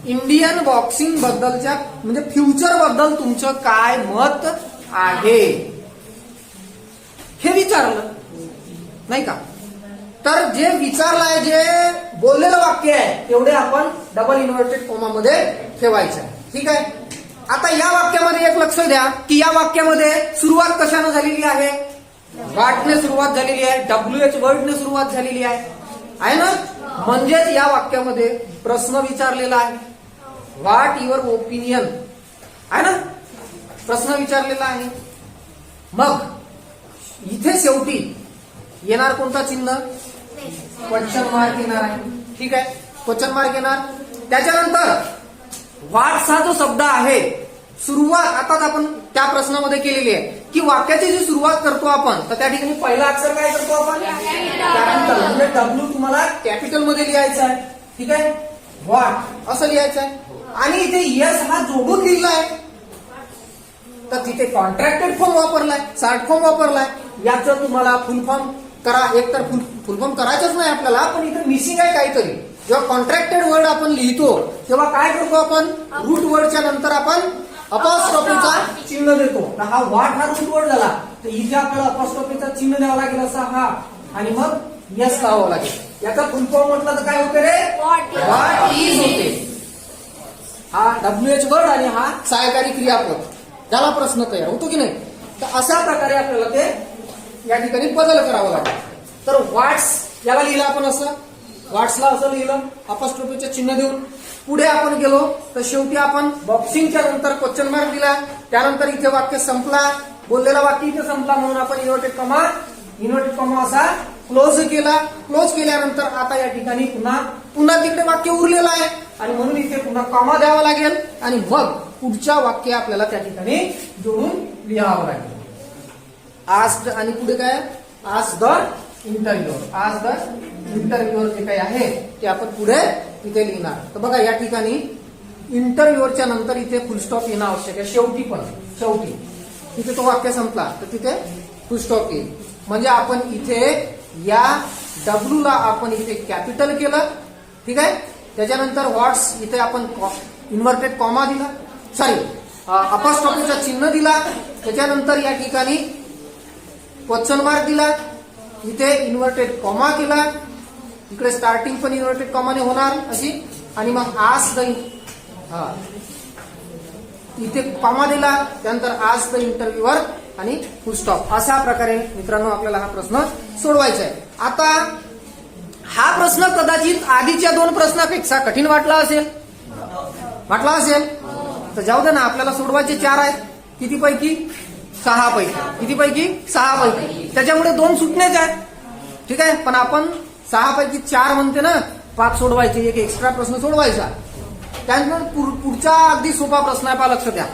Indian boxing बद्दलच्या, म्हणजे फ्युचर बद्दल तुमचं काय मत आहे हे विचारलं, नाही का? तर जे विचारलं आहे, जे बोललेलं वाक्य आहे तेवढे आपण डबल इन्व्हर्टेड कॉमा मध्ये ठेवायचं आहे. ठीक आहे. आता या वाक्यामध्ये एक लक्ष द्या की या वाक्यामध्ये सुरुवात कशाने झालेली आहे? व्हॉटने सुरुवात झालेली आहे, WH वर्डने सुरुवात झालेली आहे ना. म्हणजेच या वाक्यामध्ये प्रश्न विचारलेला आहे. व्हॉट युअर ओपिनियन आहे ना, प्रश्न विचारलेला आहे. मग इथे शेवटी येणार कोणता चिन्ह? क्वेश्चन मार्क येणार आहे. ठीक आहे. क्वेश्चन मार्क येणार. त्याच्यानंतर व्हॉट्स हा जो शब्द आहे, सुरुवात आताच आपण त्या प्रश्नामध्ये केलेली आहे की वाक्याची जी सुरुवात करतो आपण, तर त्या ठिकाणी पहिला अक्षर काय करतो आपण? कॅपिटल. म्हणजे W तुम्हाला कॅपिटल मध्ये लिहायचं आहे. ठीक आहे. व्हॉट असं लिहायचं आहे. आणि इथे यस हा जोडून लिहिला आहे, तर तिथे कॉन्ट्रॅक्टेड फॉर्म वापरलाय, शॉर्ट फॉर्म वापरलाय. याचं तुम्हाला फुल फॉर्म करा. एक तर फुल फॉर्म करायचंच नाही आपल्याला, पण इथे मिसिंग आहे काहीतरी. जेव्हा कॉन्ट्रॅक्टेड वर्ड आपण लिहितो तेव्हा काय करतो आपण? रूट वर्डच्या नंतर आपण अपॉस्ट्रोफीचा चिन्ह देतो. तर हा व्हॉट हा रूट वर्ड झाला, तर इथे आपल्याला अपॉस्ट्रोफीचा चिन्ह द्यावा लागेल असा हा, आणि मग यस लावावं लागेल. याचा फुल फॉर्म म्हटलं तर काय होते रे? व्हॉट इज होते. हा WH वर्ड आणि हा सहायकारी क्रियापद झाला. प्रश्न तयार होतो की नाही? तर अशा प्रकारे आपल्याला ते या ठिकाणी बदल करावा लागेल. तर व्हॉट्स याला लिहिलं आपण असं, व्हॉट्सला असं लिहिलं अपॉस्ट्रोफीचे चिन्ह देऊन. पुढे आपण गेलो तर शेवटी आपण बॉक्सिंगच्या नंतर क्वेश्चन मार्क दिला. त्यानंतर इथे वाक्य संपला, बोललेला वाक्य इथे संपला, म्हणून आपण इन्व्हर्टेड कॉमा असा क्लोज केला. क्लोज केल्यानंतर आता या ठिकाणी पुन्हा तिकडे वाक्य उरलेलं आहे आणि म्हणून इथे पुन्हा कॉमा द्यावा लागेल आणि मग पुढच्या वाक्य आपल्याला त्या ठिकाणी जोडून लिहावं लागेल. आस्क्ड आणि पुढे काय? Ask the इंटरव्ह्यूअर. आस्क द इंटरव्ह्यूअर जे काही आहे ते आपण पुढे इथे लिहिणार. तर बघा या ठिकाणी इंटरव्ह्यूअरच्या नंतर इथे फुल स्टॉप येणं आवश्यक आहे. शेवटी तिथे तो वाक्य संपला तर तिथे फुल स्टॉप येईल. म्हणजे आपण इथे या डब्ल्यू ला आपण इथे कॅपिटल केलं. ठीक आहे. त्याच्यानंतर व्हॉट्स इथे आपण इन्व्हर्टेड कॉमा दिला, सॉरी अपॉस्ट्रॉफीचा चिन्ह दिला. त्याच्यानंतर या ठिकाणी क्वेश्चन मार्क दिला, इथे इन्व्हर्टेड कॉमा केला, इकडे स्टार्टिंग पण इन्व्हर्टेड कॉमाने होणार अशी, आणि मग आज द इथे कॉमा दिला, त्यानंतर आज द इंटरव्ह्यूअर आणि फुल स्टॉप. अशा प्रकारे मित्रांनो आपल्याला हा प्रश्न सोडवायचा आहे. आता हा प्रश्न कदाचित आधीच्या 2 प्रश्नापेक्षा कठीण वाटला असेल तर जाऊ दे ना, आपल्याला सोडवायचे 4 आहेत. कितीपैकी 6 पैकी. कितीपैकी 6 पैकी. त्याच्यामुळे 2 सुटण्याचे आहेत. ठीक आहे. पण आपण 6 पैकी 4 म्हणते ना, 5 सोडवायचे, एक एक्स्ट्रा प्रश्न सोडवायचा. त्यानंतर पुढचा अगदी सोपा प्रश्न आहे, पहा लक्ष द्या.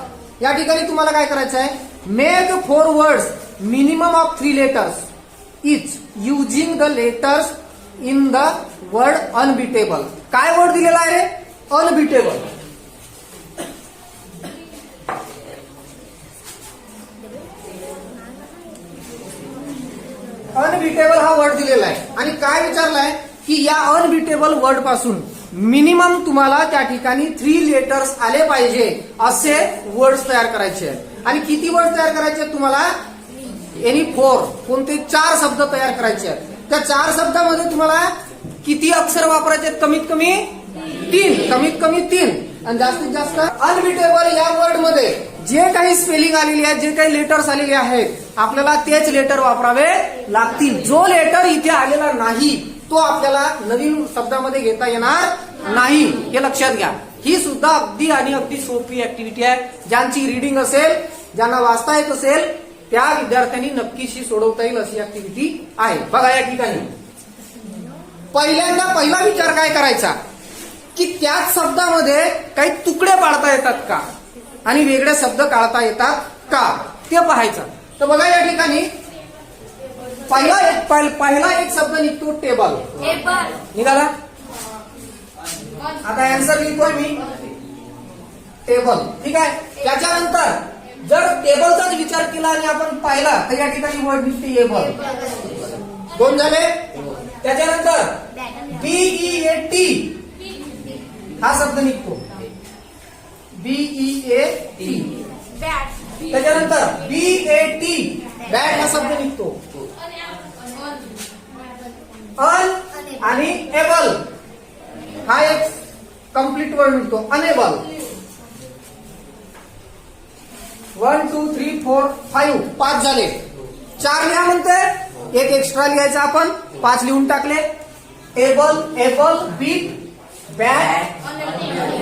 या ठिकाणी तुम्हाला काय करायचं आहे, make 4 words minimum of 3 letters each using the letters in the word unbeatable. काय वर्ड दिलेला आहे रे? अनबिटेबल. अनबिटेबल हा वर्ड दिलेला आहे आणि काय विचारलाय की या अनबिटेबल वर्ड पासून मिनिमम तुम्हाला त्या ठिकाणी 3 लेटर्स आले पाहिजे असे वर्ड्स तयार करायचे आहेत. आणि किती वर्ड तयार करायचे आहेत तुम्हाला? एनी 4. कोणते 4 शब्द तयार करायचे आहेत. त्या 4 शब्दामध्ये तुम्हाला किती अक्षर वापरायचे आहेत? कमीत कमी 3. आणि जास्तीत जास्त अनबिटेबल या वर्ड मध्ये जे काही स्पेलिंग आलेली आहे, जे काही लेटर्स आलेले आहेत, आपल्याला तेच लेटर वापरावे लागतील. जो लेटर इथे आलेला नाही तो आपल्याला नवीन शब्दामध्ये घेता येणार नाही, हे लक्षात घ्या. ही सुद्धा अगदी सोपी ऍक्टिव्हिटी आहे. ज्यांची रीडिंग असेल, ज्यांना वाचता येत असेल, त्या विद्यार्थ्यांनी नक्कीच सोडवता येईल अशी ऍक्टिव्हिटी आहे. बघा या ठिकाणी पहिला विचार काय करायचा की त्याच शब्दामध्ये काही तुकडे पाडता येतात का आणि वेगळे शब्द काढता येतात का ते पाहायचं. तर बघा या ठिकाणी पहिला एक शब्द निघतो, टेबल निघाला. आता आन्सर लिहितोय मी, टेबल. ठीक आहे. त्याच्यानंतर जर टेबलचाच विचार केला आणि आपण पाहिला तर या ठिकाणी वर्ड निघते एबल. 2 झाले. त्याच्यानंतर BEAT हा शब्द निघतो, BEAT. त्याच्यानंतर BAT बॅट हा शब्द निघतो. अन आणि एबल हा एक कम्प्लीट वर्ड निघतो, अनेबल. 1 2 3 4 5 5 झाले. 4 लिहा म्हणते, एक एक्स्ट्रा लिहायचा आपण, 5 लिहून टाकले. Able, beat, bat,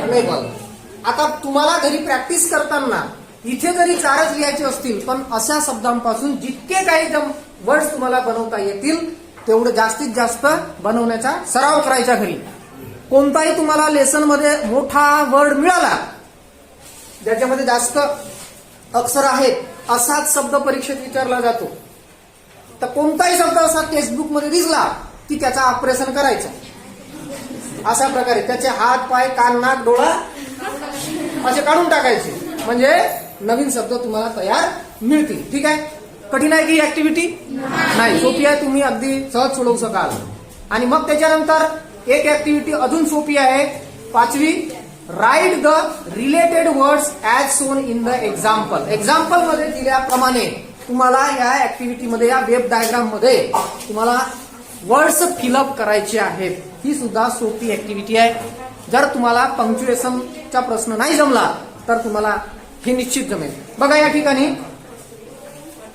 enable. आता तुम्हाला घरी प्रॅक्टिस करताना इथे जरी 4च लिहायचे असतील, पण अशा शब्दांपासून जितके काही वर्ड्स तुम्हाला बनवता येतील तेवढं जास्तीत जास्त बनवण्याचा सराव करायचा घरी. कोणताही तुम्हाला लेसन मध्ये मोठा वर्ड मिळाला ज्याच्यामध्ये जास्त अक्षर आहेत असाच शब्द परीक्षेत विचारला जातो. तर कोणताही शब्द असा टेक्स्टबुक मध्ये दिसला की त्याचा ऑपरेशन करायचं. अशा प्रकारे त्याचे हात, पाय, कान, नाक, डोळा असे काढून टाकायचे, म्हणजे नवीन शब्द तुम्हाला तयार मिळतील. ठीक आहे. कठीण आहे की ऍक्टिव्हिटी? नाही, सोपी आहे. तुम्ही अगदी सहज सोडवू शकाल. आणि मग त्याच्यानंतर एक ऍक्टिव्हिटी अजून सोपी आहे, 5वी. Write the related words as shown in the example. Example मध्ये दिल्याप्रमाणे तुम्हाला या ऍक्टिव्हिटी मध्ये, या वेब डायग्राम मध्ये तुम्हाला वर्ड्स फिलअप करायचे आहेत. ही सुद्धा सोपी ऍक्टिव्हिटी आहे. जर तुम्हाला पंक्च्युएशनचा प्रश्न नाही जमला तर तुम्हाला हे निश्चित जमेल. बघा या ठिकाणी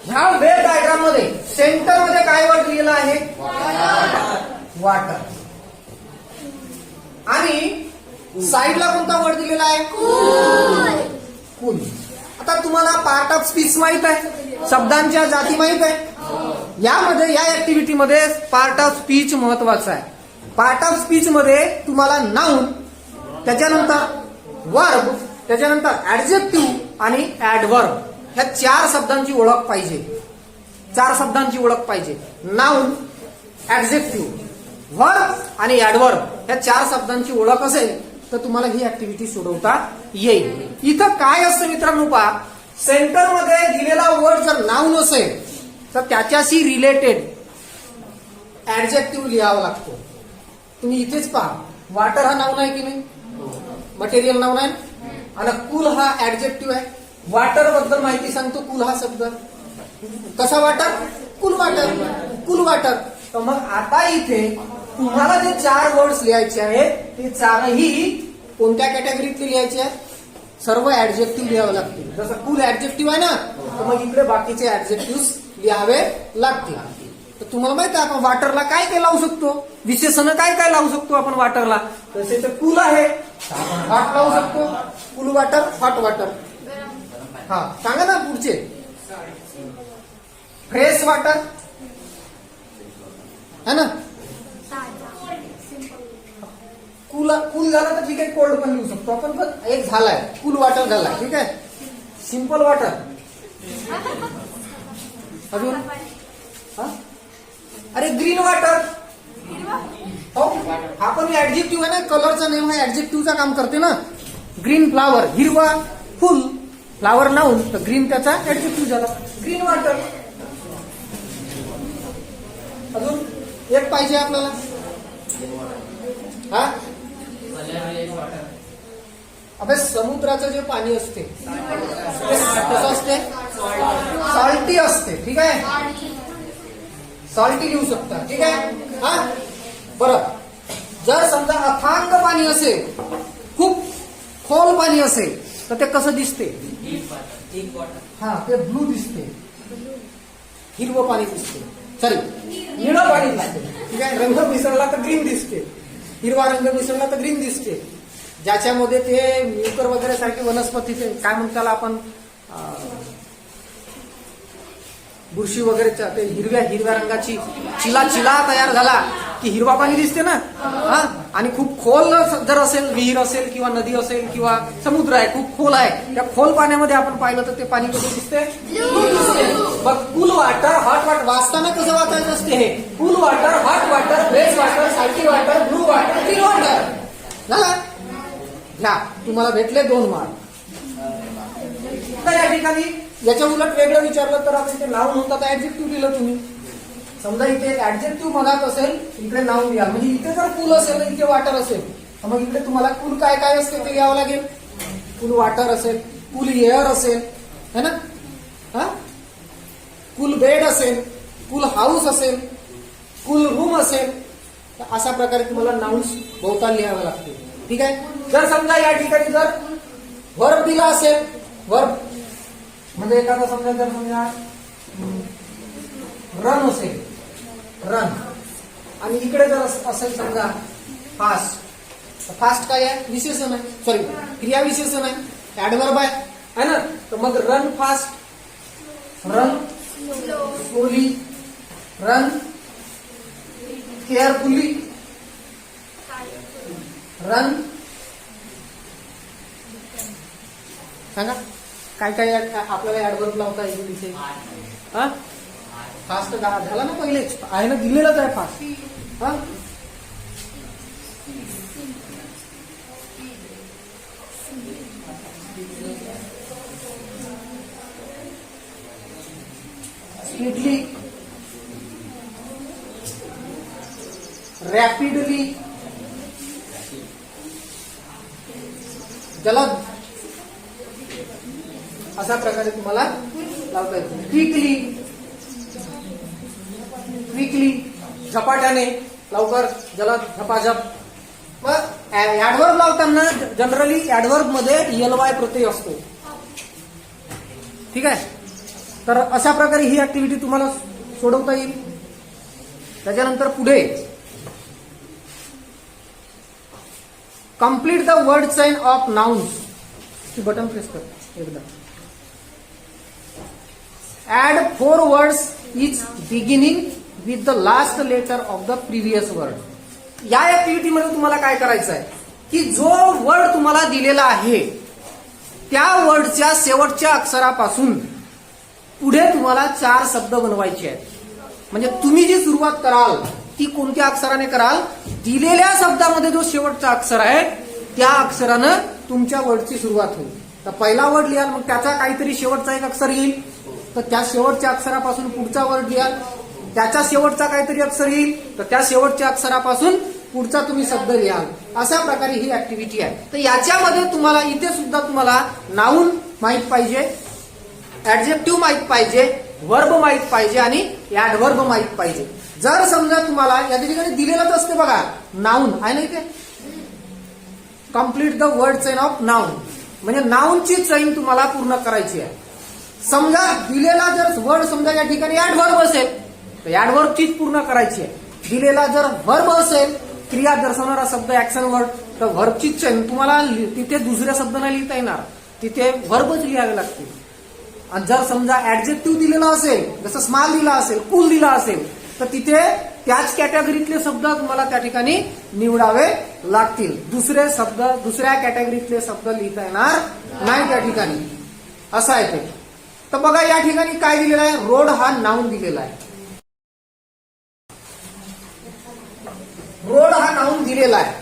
ह्या वेब डायग्राम मध्ये सेंटर मध्ये काय वर्ड लिहिलेला आहे? वॉटर. आणि साईडला कोणता वर्ड दिलेला आहे? कूल. आता तुम्हाला पार्ट ऑफ स्पीच माहित आहे, शब्दांच्या जाती माहित आहे. यामध्ये या ऍक्टिव्हिटी मध्ये पार्ट ऑफ स्पीच महत्वाचा आहे. पार्ट ऑफ स्पीच मध्ये तुम्हाला नाउन, त्याच्यानंतर वर्ब, त्याच्यानंतर ऍडजेक्टिव्ह आणि ऍडवर्ब ह्या 4 शब्दांची ओळख पाहिजे. 4 शब्दांची ओळख पाहिजे. नाउन, ऍडजेक्टिव्ह, वर्ब आणि ऍडवर्ब ह्या 4 शब्दांची ओळख असेल तर तुम्हाला ही ऍक्टिव्हिटी सोडवता येईल. इथं काय असतं मित्रांनो, पहा, सेंटरमध्ये दिलेला वर्ड जर नाउन असेल तर त्याच्याशी रिलेटेड ऍडजेक्टिव्ह लिहावा लागतो. तुम्ही इथेच पहा, वॉटर हा नाउन आहे की नाही, मटेरियल नाउन आहे, आणि कूल हा ऍडजेक्टिव्ह आहे. वॉटर बद्दल माहिती सांगतो कूल हा शब्द. कसा water? Cool water, cool water. तर मग आता इथे तुम्हाला जे 4 वर्ड्स लिहायचे आहेत ते 4ही कोणत्या कॅटेगरीतले लिहायचे आहेत? सर्व ऍडजेक्टिव्ह लिहावे लागतील. जसं कूल ऍडजेक्टिव्ह आहे ना, तर मग इकडे बाकीचे ऍडजेक्टिव्ह लिहावे लागतील. तर तुम्हाला माहिती आहे आपण वॉटरला काय काय लावू शकतो, विशेषण काय काय लावू शकतो आपण वॉटरला. तसे तर कूल आहे, हॉट लावू शकतो, कूल वॉटर, हॉट वॉटर. हा सांगा ना पुढचे. फ्रेश वॉटर है ना, कूल कूल झाला तर ठीक आहे, कोल्ड पण लिहू शकतो आपण, पण एक झालाय कूल वॉटर झालाय, ठीक आहे. सिंपल वॉटर, अजून अरे ग्रीन वॉटर. हो, हा पण ऍडजेक्टिव्ह आहे ना, कलरचा नेम हा ऍडजेक्टिव्हचा काम करते ना. ग्रीन फ्लावर, हिरवा फुल, फ्लावर नाऊन, तर ग्रीन त्याचा ऍडजेक्टिव्ह झाला, ग्रीन वॉटर. अजून एक पाहिजे आपल्याला. हा, अबे समुद्राचं जे पाणी असते कसं असते? सॉल्टी असते, ठीक आहे. सॉल्टी लिहू शकता, ठीक आहे. हा, बरं. जर समजा अथांग पाणी असेल, खूप खोल पाणी असेल, तर ते कसं दिसते? हा, ते ब्लू दिसते, हिरवं पाणी दिसते, सॉरी निळं पाणी दिसते, ठीक आहे. रंग मिसळला तर ग्रीन दिसते, हिरवा रंग मिसळला तर ग्रीन दिसते. ज्याच्यामध्ये ते म्युकर वगैरे सारखे वनस्पतीचे काय म्हणतो त्याला आपण, बुरशी वगैरे, ते हिरव्या हिरव्या रंगाची चिला चिला तयार झाला की हिरवा पाणी दिसते ना. हा, आणि खूप खोल जर असेल, विहीर असेल किंवा नदी असेल किंवा समुद्र आहे, खूप खोल आहे, त्या खोल पाण्यामध्ये आपण पाहिलं तर ते पाणी कसं दिसते? ब्लू दिसते. मग कूल वॉटर, हॉट वॉटर वाचताना कसं वाचायचं असते हे? Cool water, hot water, fresh water, salty water, blue water, green water. झाला. घ्या, तुम्हाला भेटले 2 मार्क. तर या ठिकाणी याच्या उलट वेगळं विचारलं तर आपण ते नाउन होता तर ऍडजेक्टिव्ह लिहिलं तुम्ही. समजा इथे ऍडजेक्टिव्ह मनात असेल, इकडे नाउन लिहा. म्हणजे इथे जर कूल असेल, इथे वॉटर असेल, तर मग इकडे तुम्हाला कूल काय काय असते ते लिहावं लागेल. कूल वॉटर असेल, कूल एअर असेल, है ना. हा, कूल बेड असेल, कूल हाऊस असेल, कूल रूम असेल. तर अशा प्रकारे तुम्हाला नाउन्स बहुतांश लिहावे लागतील, ठीक आहे. जर समजा या ठिकाणी जर वर्ब दिला असेल, वर्ब म्हणजे एखादा समजा जर समजा रन असेल, रन, आणि इकडे जर असेल समजा फास्ट, फास्ट काय आहे? विशेषण आहे, सॉरी क्रिया विशेषण आहे, ऍडवर्ब आहे ना. तर मग run fast, run slowly, run carefully, run. सांगा काय काय आपल्याला ऍडवर्ब लावता येईल तिथे? हा, फास्ट झाला ना, पहिलेच आहे ना, दिलेलंच आहे फास्ट. हा, स्पीडली, रॅपिडली, जलद, अशा प्रकारे तुम्हाला लावता येतो. क्विकली, क्विकली झपाट्याने, लवकर, जलद, झपाझप. मग ऍडवर्ब लावताना जनरली ऍडवर्ब मध्ये ELY प्रत्यय असतो, ठीक आहे. तर अशा प्रकारे ही ऍक्टिव्हिटी तुम्हाला सोडवता येईल. त्याच्यानंतर पुढे complete the word chain of nouns. ती बटन प्रेस कर एकदा. Add 4 words each beginning with the last letter of the previous word. या ऍक्टिव्हिटी मध्ये तुम्हाला काय करायचं आहे की जो वर्ड तुम्हाला दिलेला आहे त्या वर्डच्या शेवटच्या अक्षरापासून पुढे तुम्हाला 4 शब्द बनवायचे आहेत. म्हणजे तुम्ही जी सुरुवात कराल ती कोणत्या अक्षराने कराल? दिलेल्या शब्दामध्ये जो शेवटचा अक्षर आहे त्या अक्षरानं तुमच्या वर्डची सुरुवात होईल. तर पहिला वर्ड लिहाल, मग त्याचा काहीतरी शेवटचा एक अक्षर येईल, तर त्या शेवटच्या अक्षरापासून पुढचा वर्ड लिहाल, त्याचा शेवटचा काहीतरी अक्षर येईल, तर त्या शेवटच्या अक्षरापासून पुढचा तुम्ही शब्द लिहाल. अशा प्रकारे ही ऍक्टिव्हिटी आहे. तर याच्यामध्ये तुम्हाला इथे सुद्धा तुम्हाला नाऊन माहित पाहिजे, ऍडजेक्टिव्ह माहित पाहिजे, वर्ब माहित पाहिजे आणि ऍडवर्ब माहित पाहिजे. जर समजा तुम्हाला या ठिकाणी दिलेलंच असते बघा, नाऊन आहे ना इथे, complete the word chain of noun, म्हणजे नाऊनची चैन तुम्हाला पूर्ण करायची आहे. समजा दिलेला जर वर्ड समजा या ठिकाणी ऍडवर्ब असेल तर ऍडवर्बचीच पूर्ण करायची आहे. दिलेला जर वर्ब असेल, क्रिया दर्शवणारा शब्द, ऍक्शन वर्ड, तर व्हर्बची चैन तुम्हाला तिथे दुसऱ्या शब्द नाही लिहिता येणार, तिथे वर्बच लिहावे लागतील. आणि जर समजा ऍडजेक्टिव्ह दिलेला असेल, जसं स्मॉल दिला असेल, कूल दिला असेल, तर तिथे त्याच कॅटेगरीतले शब्द तुम्हाला त्या ठिकाणी निवडावे लागतील. दुसरे शब्द, दुसऱ्या कॅटेगरीतले शब्द लिहिता येणार नाही त्या ठिकाणी, असं आहे ते. तर बघा या ठिकाणी काय दिलेलं आहे, रोड हा नाऊन दिलेला आहे. रोड हा नाऊन दिलेला आहे.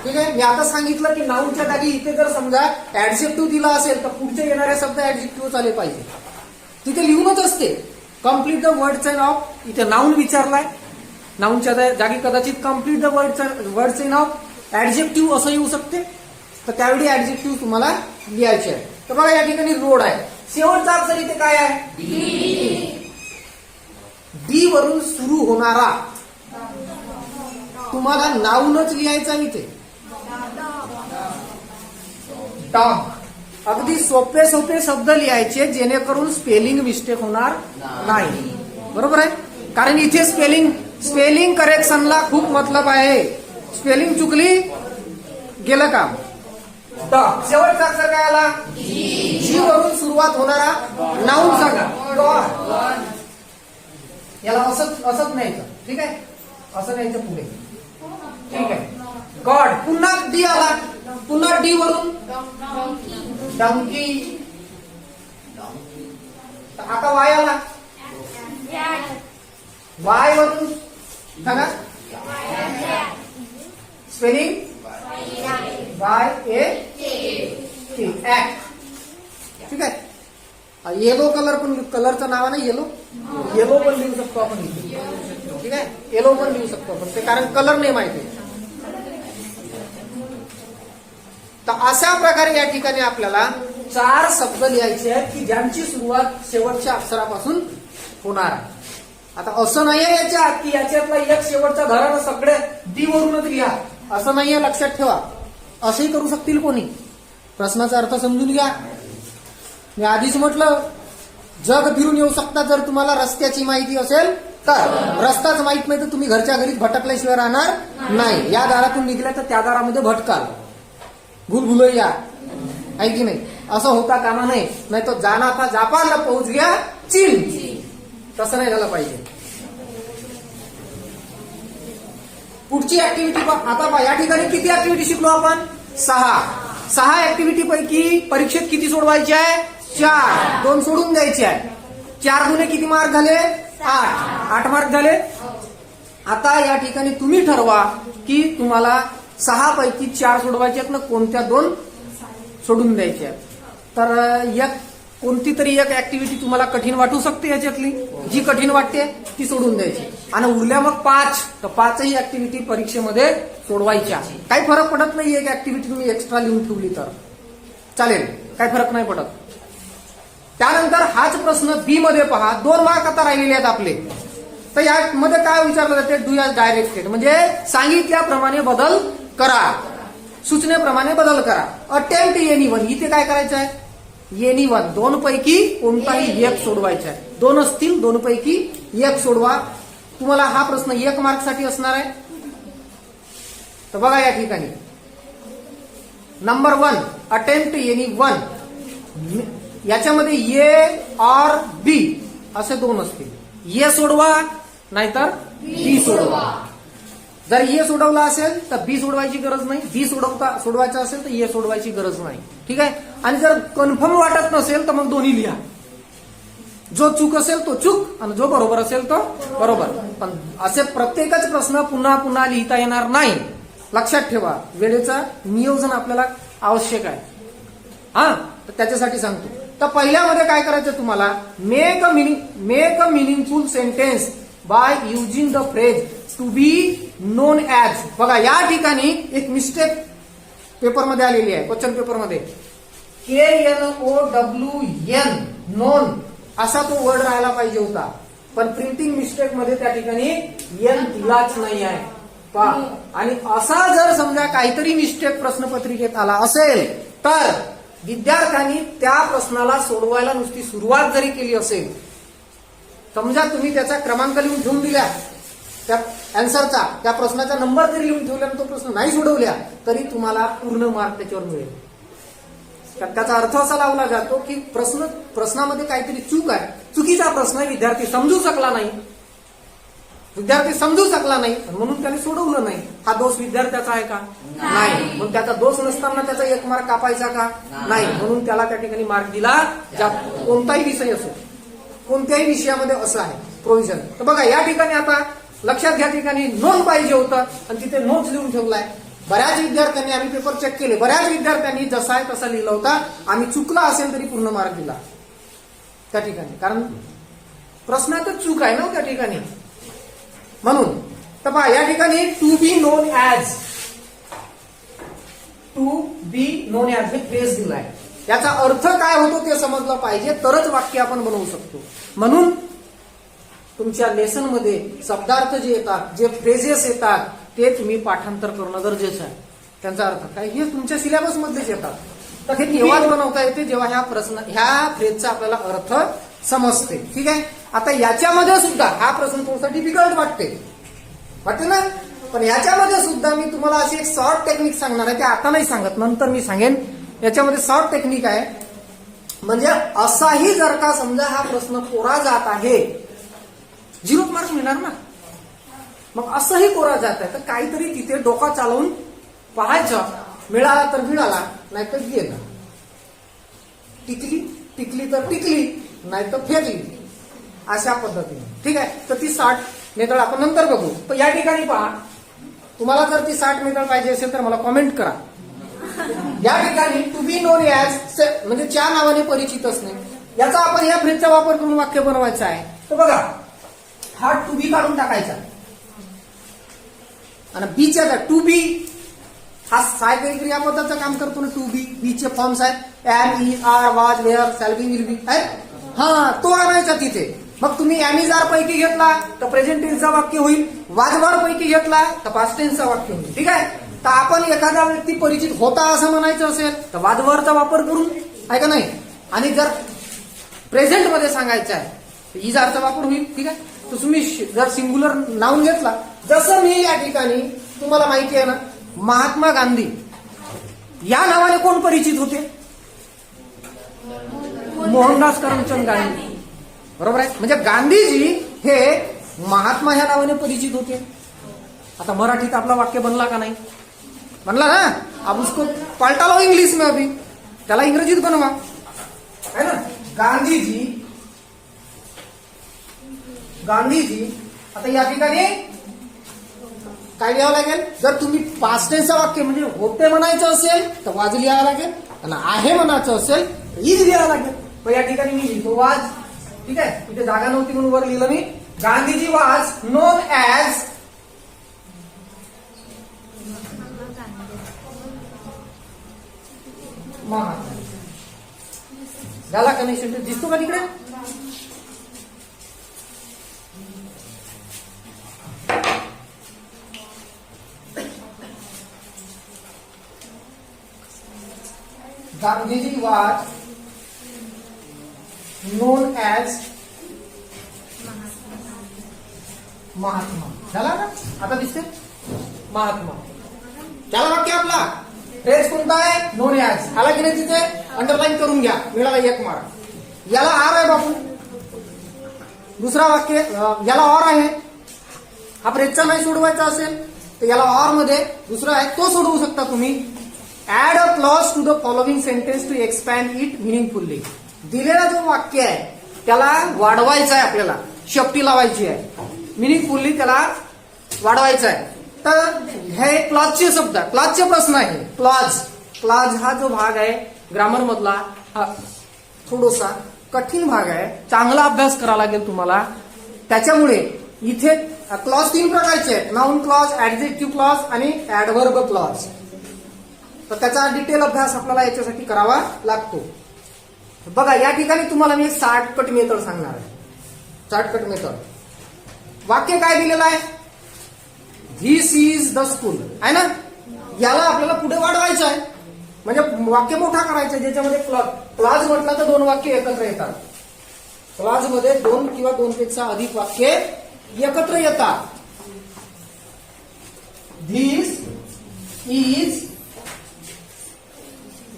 ठीक आहे, मी आता सांगितलं की नाऊनच्या जागी इथे जर समजा ऍडजेक्टिव्ह दिला असेल तर पुढचे येणारे शब्द ऍडजेक्टिव्ह आले पाहिजे. तिथे लिहूनच असते complete the word chain of, इथे नाऊन विचारलाय, नाऊनच्या जागी कदाचित complete the word chain of adjective असं येऊ शकते, तर त्यावेळी ऍडजेक्टिव्ह तुम्हाला लिहायचे आहे. तर बघा या ठिकाणी रोड आहे, शेवटचा अक्षर इथे काय आहे, डी वरून सुरू होणारा तुम्हाला नाऊनच लिहायचा इथे. डॉग, अगदी सोपे सोपे शब्द लिहायचे जेणेकरून स्पेलिंग मिस्टेक होणार नाही. बरोबर आहे, कारण इथे स्पेलिंग करेक्शनला खूप मतलब आहे. स्पेलिंग चुकली गेलं काम. डॉग, शेवटचा अक्षर काय आला, जी वरून सुरुवात होणारा नाऊन सांगा. डॉग, याला असंच न्यायचं. ठीक आहे, असं न्यायचं पुढे. ठीक आहे, गॉड, पुन्हा डी आला, पुन्हा डी वरून डंकी. आता वाय आला, वाय वरून सांगा स्पेलिंग वाय ए ऍक्ट. ठीक आहे, येलो कलर पण, कलरचं नाव आहे ना येलो, येलो पण लिहू शकतो आपण इथे. ठीक आहे, येलो पण लिहू शकतो आपण, ते कारण कलर नाही माहिती. तर अशा प्रकारे या ठिकाणी आपल्याला 4 शब्द लिहायचे आहेत की ज्यांची सुरुवात शेवटच्या अक्षरापासून होणार. आता असं नाहीये याच्यात की याच्यातला एक शेवटचा धरानं सगळे डी वरूनच लिहा, असं नाहीये, लक्षात ठेवा. असंही करू शकतील कोणी. प्रश्नाचा अर्थ समजून घ्या. मी आधीच म्हटलं जग फिरून येऊ शकता जर तुम्हाला रस्त्याची माहिती असेल तर. रस्ताच माहित नाही तर तुम्ही घरच्या घरीच भटकल्याशिवाय राहणार नाही. या दारातून निघल्या तर त्या दारामध्ये भटकाल, भूलभुलैया आहे की नाही, असं होता कामा नये. नाही तो जाना था जापानला पोहोच गया चीन, तसं नाही झालं पाहिजे. पुढची ऍक्टिव्हिटी आता या ठिकाणी किती ऍक्टिव्हिटी शिकलो आपण, 6 ऍक्टिव्हिटी पैकी परीक्षेत किती सोडवायची आहे, 4. 2 सोडून द्यायचे आहे. 4 गुणे किती मार्क झाले, 8 मार्क झाले. आता या ठिकाणी तुम्ही ठरवा की तुम्हाला 6 पैकी 4 सोडवायचे आहेत ना, कोणत्या 2 सोडून द्यायच्या. तर एक कोणती तरी एक ऍक्टिव्हिटी तुम्हाला कठीण वाटू शकते, याच्यातली जी कठीण वाटते ती सोडून द्यायची आणि उरल्या मग 5, तर 5ही ऍक्टिव्हिटी परीक्षेमध्ये सोडवायच्या. काही फरक पडत नाही, एक ऍक्टिव्हिटी तुम्ही एक्स्ट्रा लिहून ठेवली तर चालेल, काही फरक नाही पडत. त्यानंतर हाच प्रश्न बी मध्ये पहा, 2 मार्क आता राहिलेले आहेत आपले. तर यामध्ये काय विचारलं जाते, डू एज डायरेक्टेड, म्हणजे सांगितल्याप्रमाणे बदल करा, सूचनेप्रमाणे बदल करा. अटेम्प्ट एनीवन, इथे काय करायचं आहे, एनीवन, 2 पैकी कोणताही एक सोडवायचा आहे. 2 असतील, 2 पैकी एक सोडवा. तुम्हाला हा प्रश्न 1 मार्क साठी असणार आहे. तर बघा या ठिकाणी नंबर 1 अटेम्प्ट एनीवन, याच्यामध्ये ए और बी असे 2 असतील. ए सोडवा नाहीतर बी सोडवा. जर ए सोडवला असेल तर बी सोडवायची गरज नाही, बी सोडवायचं असेल तर ए सोडवायची गरज नाही. ठीक आहे, आणि जर कन्फर्म वाटत नसेल तर मग दोन्ही लिहा. जो चूक असेल तो चूक आणि जो बरोबर असेल तो बरोबर. पण असे प्रत्येकच प्रश्न पुन्हा पुन्हा लिहिता येणार नाही. लक्षात ठेवा, वेळेचं नियोजन आपल्याला आवश्यक आहे. हा, तर त्याच्यासाठी सांगतो. तर पहिल्यामध्ये काय करायचं तुम्हाला, make a meaningful sentence by using the phrase to be known as. बघा या ठिकाणी एक मिस्टेक पेपरमध्ये आलेली आहे, क्वेश्चन पेपरमध्ये. KNOWN, नोन असा तो वर्ड राहायला पाहिजे होता, पण प्रिंटिंग मिस्टेक मध्ये त्या ठिकाणी एन दिलाच नाही आहे. आणि असा जर समजा काहीतरी मिस्टेक प्रश्नपत्रिकेत आला असेल तर विद्यार्थ्यांनी त्या प्रश्नाला सोडवायला नुसती सुरुवात जरी केली असेल, समजा तुम्ही त्याचा क्रमांक लिहून ठेवून दिल्या त्या अँसरचा, त्या प्रश्नाचा नंबर जरी लिहून ठेवला आणि तो प्रश्न नाही सोडवल्या तरी तुम्हाला पूर्ण मार्क त्याच्यावर मिळेल. त्याचा अर्थ असा लावला जातो की प्रश्नामध्ये काहीतरी चूक आहे, चुकीचा प्रश्न विद्यार्थी समजू शकला नाही म्हणून त्याने सोडवलं नाही. हा दोष विद्यार्थ्याचा आहे का? नाही. मग त्याचा दोष नसताना त्याचा 1 मार्क कापायचा का? नाही. म्हणून त्याला त्या ठिकाणी मार्क दिला जातो. कोणताही विषय असो, कोणत्याही विषयामध्ये असं आहे प्रोव्हिजन. तर बघा या ठिकाणी आता लक्षात घ्या, ठिकाणी नोंद पाहिजे होतं आणि तिथे नोट्स लिहून ठेवलाय. बऱ्याच विद्यार्थ्यांनी, आम्ही पेपर चेक केले, बऱ्याच विद्यार्थ्यांनी जसा आहे तसा लिहिला होता. आम्ही चुकला असेल तरी पूर्ण मार्क दिला त्या ठिकाणी, कारण प्रश्नातच चूक आहे ना त्या ठिकाणी. म्हणून तर पहा या ठिकाणी टू बी नोन ॲज हे फ्रेज दिलाय. याचा अर्थ काय होतो ते समजलं पाहिजे, तरच वाक्य आपण बनवू शकतो. म्हणून तुमच्या लेसन मध्ये शब्दार्थ जे येतात, जे फ्रेजेस येतात, ते तुम्ही पाठांतर करणं गरजेचं आहे. त्यांचा अर्थ काय हे तुमच्या सिलेबस मध्येच येतात. तर हे तेव्हाच बनवता येते जेव्हा ह्या फ्रेजचा आपल्याला अर्थ समजते. ठीक आहे. आता याच्यामध्ये सुद्धा हा प्रश्न थोडासा डिफिकल्ट वाटते ना, पण याच्यामध्ये सुद्धा मी तुम्हाला अशी एक शॉर्ट टेक्निक सांगणार आहे. ते आता नाही सांगत, नंतर मी सांगेन. याच्यामध्ये शॉर्ट टेक्निक आहे, म्हणजे असाही जर का समजा हा प्रश्न कोरा जात आहे, 0 मार्क मिळणार ना. मग असंही कोरा जात आहे तर काहीतरी तिथे डोका चालवून पाहायचं, मिळाला तर मिळाला, नाही तर गेला. टिकली तर टिकली, नाही तर फेकली, अशा पद्धतीने. ठीक आहे. तर ती 60 मेथड आपण नंतर बघू. तर या ठिकाणी पहा, तुम्हाला जर ती 60 मेथड पाहिजे असेल तर मला कॉमेंट करा. या ठिकाणी टू बी नोन ॲज म्हणजे च्या नावाने परिचित असणे, याचा आपण या फ्रेजचा वापर करून वाक्य बनवायचं आहे. तर बघा, हा टू बी काढून टाकायचा आणि बीच्या टू बी हा सायकल क्रियापदाचं काम करतो ना. टू बीचे फॉर्म्स आहेत, am, is, are, was, were, shall be, will be आहे. हा, तो आणायचा तिथे. मग तुम्ही एम, इज, आर पैकी घेतला तर प्रेझेंट टेन्सचा वाक्य होईल, वाजवार पैकी घेतला तर पास्ट टेन्सचा वाक्य होईल. ठीक आहे. तर आपण एखादा व्यक्ती परिचित होता असं म्हणायचं असेल तर वाजवारचा वापर करून, आहे का नाही. आणि जर प्रेझेंट मध्ये सांगायचं आहे तर इज, आरचा वापर होईल. ठीक आहे. तर तुम्ही जर सिंग्युलर नाऊन घेतला, जसं मी या ठिकाणी, तुम्हाला माहिती आहे ना, महात्मा गांधी या नावाने कोण परिचित होते? मोहनदास करमचंद गांधी. बरोबर आहे. म्हणजे गांधीजी हे महात्मा ह्या नावाने परिचित होते. आता मराठीत आपला वाक्य बनला का नाही? बनला ना. अब उसको पलटा लो इंग्लिश में, अभी त्याला इंग्रजीत बनवा, है ना. गांधीजी. आता या ठिकाणी काय लिहावं लागेल? जर तुम्ही पास्ट टेन्सचं वाक्य म्हणजे होते म्हणायचं असेल तर वाज लिहावं लागेल, आणि आहे म्हणायचं असेल तर इज लिहावं लागेल. तर या ठिकाणी मी लिहितो वाज. ठीक आहे. इथे जागा नव्हती म्हणून वर लिहिलं मी. गांधीजी वाज नोन ॲज महात्मा. झाला का नाही सेंटेन्स? दिसतो का तिकडे? Gandhiji was known as Mahatma. झाला ना? आता दिसते महात्मा. झाला वाक्य आपला. फ्रेज कोणता आहे? Non as. आला की नाही? तिथे अंडरलाईन करून घ्या, मिळाला 1 मार्क. याला आर आहे बापू. दुसरा वाक्य याला ऑर आहे. हा फ्रेजचा नाही सोडवायचा असेल तर याला ऑर मध्ये दुसरा आहे तो सोडवू शकता तुम्ही. Add a clause to the following sentence to expand it meaningfully. दिलेला जो वाक्य आहे त्याला वाढवायचा आहे, आपल्याला शेपटी लावायची आहे. मिनिंगफुल्ली त्याला वाढवायचं आहे. तर हे क्लॉजचे शब्द, क्लॉजचे प्रश्न आहे. क्लॉज हा जो भाग आहे ग्रामर मधला हा थोडासा कठीण भाग आहे, चांगला अभ्यास करावा लागेल तुम्हाला. त्याच्यामुळे इथे क्लॉज 3 प्रकारचे आहेत, नाउन क्लॉज, ऍडजेक्टिव्ह क्लॉज आणि ऍडव्हर्ब क्लॉज. तर त्याचा डिटेल अभ्यास आपल्याला याच्यासाठी करावा लागतो. बघा या ठिकाणी तुम्हाला मी शॉर्टकट मेथड सांगणार आहे. शॉर्टकट मेथड, वाक्य काय दिलेलं आहे, धिस इज द स्कूल आहे ना, याला आपल्याला पुढे वाढवायचं आहे, म्हणजे वाक्य मोठा करायचं, ज्याच्यामध्ये क्लॉज म्हटलं तर 2 वाक्य एकत्र येतात. क्लॉज मध्ये 2 किंवा 2 पेक्षा अधिक वाक्य एकत्र येतात. धिस इज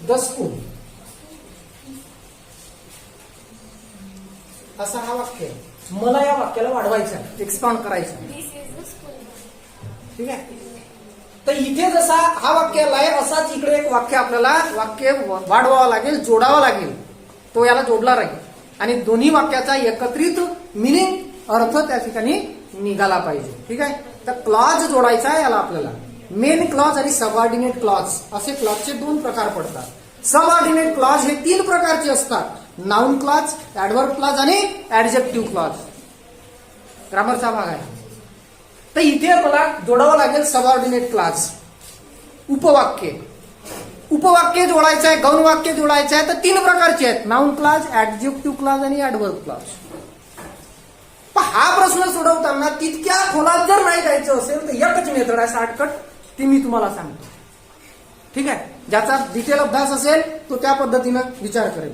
द स्कूल असा हा वाक्य आहे. मला या वाक्याला वाढवायचं आहे, एक्सपांड करायचं आहे. ठीक आहे. तर इथे जसा हा वाक्याला आहे असाच इकडे एक वाक्य आपल्याला वाक्य वाढवावं लागेल, जोडावं लागेल. तो याला जोडला राहील आणि दोन्ही वाक्याचा एकत्रित मिनिंग, अर्थ त्या ठिकाणी निघाला पाहिजे. ठीक आहे. तर क्लॉज जोडायचा आहे याला आपल्याला. मेन क्लॉज आणि सबऑर्डिनेट क्लॉज असे क्लॉजचे 2 प्रकार पडतात. सबऑर्डिनेट क्लॉज हे 3 प्रकारचे असतात, नाउन क्लॉज, ऍडव्हर्ब क्लॉज आणि ऍडजेक्टिव्ह क्लॉज. ग्रामरचा भाग आहे. तर इथे मला जोडावं लागेल सबऑर्डिनेट क्लॉज, उपवाक्य. उपवाक्य जोडायचं आहे, गौण वाक्य जोडायचं आहे. तर 3 प्रकारचे आहेत, नाउन क्लॉज, ऍडजेक्टिव्ह क्लॉज आणि ऍडव्हर्ब क्लॉज. हा प्रश्न सोडवताना तितक्या खोलात जर नाही जायचं असेल तर एकच मेथड आहे शॉर्टकट, ती मी तुम्हाला सांगतो. ठीक आहे. ज्याचा डिटेल अभ्यास असेल तो त्या पद्धतीनं विचार करेल.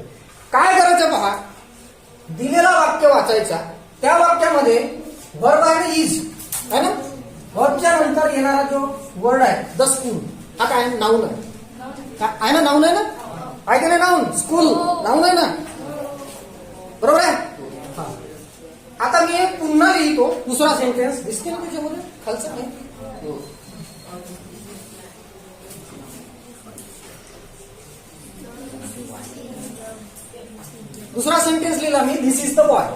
काय करायचं पहा, दिलेला वाक्य वाचायचा, त्या वाक्यामध्ये वर्ब आहे इज आहे ना, वर्बच्या नंतर येणारा जो वर्ड आहे द स्कूल, हा काय नाऊन आहे ना, नाऊन आहे ना, आहे की नाही नाऊन, स्कूल नाऊन आहे ना, बरोबर आहे. आता मी पुन्हा लिहितो दुसरा सेंटेन्स, दिसते ना त्याच्यामध्ये खालचं आहे. दुसरा सेंटेन्स लिहिला मी, this is the boy.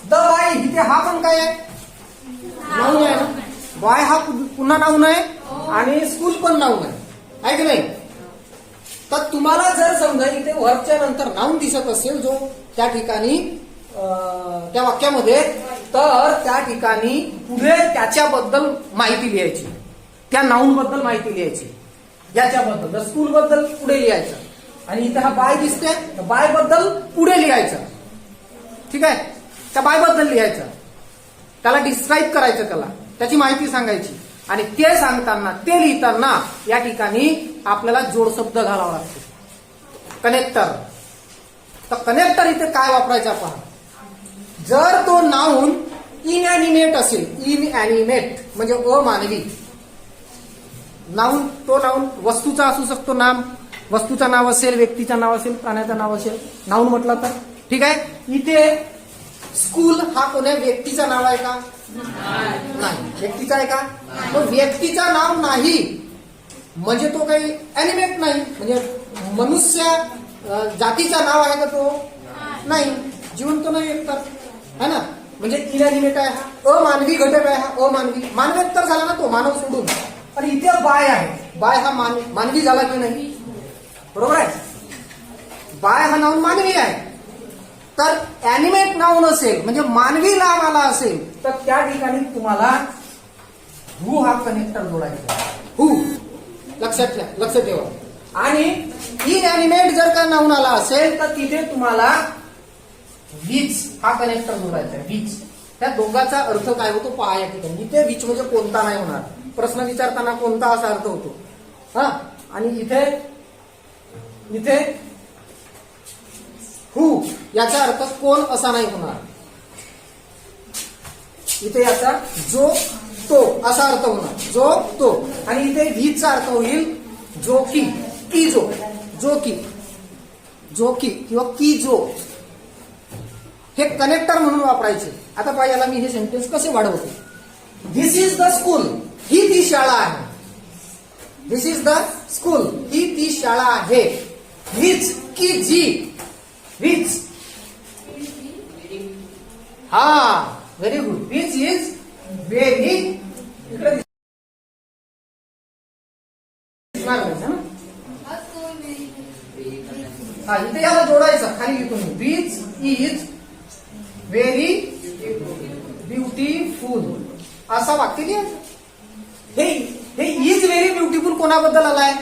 The boy इथे हा पण काय आहे, नाऊन आहे ना, बॉय हा पुन्हा नाऊन आहे आणि स्कूल पण नाऊन आहे की नाही. तर तुम्हाला जर समजा इथे वर्बच्या नंतर नाऊन दिसत असेल जो त्या ठिकाणी त्या वाक्यामध्ये, तर त्या ठिकाणी पुढे त्याच्याबद्दल माहिती लिहायची, त्या नाऊन बद्दल माहिती लिहायची, याच्याबद्दल स्कूल बद्दल पुढे लिहायचं. आणि इथे हा बाय दिसते, बाय बद्दल पुढे लिहायचं. ठीक आहे. त्या बाय बद्दल लिहायचं, त्याला डिस्क्राईब करायचं, त्याला त्याची माहिती सांगायची. आणि ते सांगताना, ते लिहिताना या ठिकाणी आपल्याला जोडशब्द घालावा लागतो, कनेक्टर. तर कनेक्टर इथे काय वापरायचा पहा, जर तो नाऊन इनॅनिमेट असेल, इनॅनिमेट म्हणजे अमानवी नाऊन, तो नाऊन वस्तूचा असू शकतो, नाम वस्तूचं नाव असेल, व्यक्तीचं नाव असेल, प्राण्याचं नाव असेल, नाऊन म्हटलं तर. ठीक आहे. इथे स्कूल हा कोण्या व्यक्तीचं नाव आहे का, नाही, व्यक्तीचा आहे का, तो व्यक्तीचं नाव नाही म्हणजे तो काही अॅनिमेट नाही, म्हणजे मनुष्य जातीचं नाव आहे का, तो नाही, जिवंत नाही एकतर है ना, म्हणजे इनॅनिमेट आहे हा, अमानवी घटक आहे हा, अमानवी. मानवी तर झाला ना तो, मानव सोडून. आणि इथे बाय आहे, बाय हा मानवी झाला की नाही, बरोबर आहे. बाय हा नाऊन मानवी आहे. तर अॅनिमेट नाऊन असेल म्हणजे मानवी नाव आला असेल तर त्या ठिकाणी तुम्हाला हू हा कनेक्टर जोडायचा, हू, लक्षात ठेवा. आणि इनॅनिमेट जर का नाऊन आला असेल तर तिथे तुम्हाला विच हा कनेक्टर जोडायचा आहे, विच. त्या दोघांचा अर्थ काय होतो पहा या ठिकाणी. इथे विच म्हणजे कोणता नाही होणार, प्रश्न विचारताना कोणता असा अर्थ होतो हा. आणि इथे हू याचा अर्थ कोण असा नाही होणार, इथे याचा जो तो असा अर्थ होणार, जो तो. आणि इथे व्हीचा अर्थ होईल जो की, की जो, जो की किंवा की जो. हे कनेक्टर म्हणून वापरायचे. आता पहा याला मी हे सेंटेन्स कसे वाढवतो. दिस इज द स्कूल, ही ती शाळा आहे. दिस इज द स्कूल, ही ती शाळा आहे. व्हिच की जी, व्हिच, हा very good, which is very, इकडे व्हेरी ब्युटिफुल असं वाक्य लिहायचं. हे इज व्हेरी ब्युटिफुल कोणाबद्दल आलाय?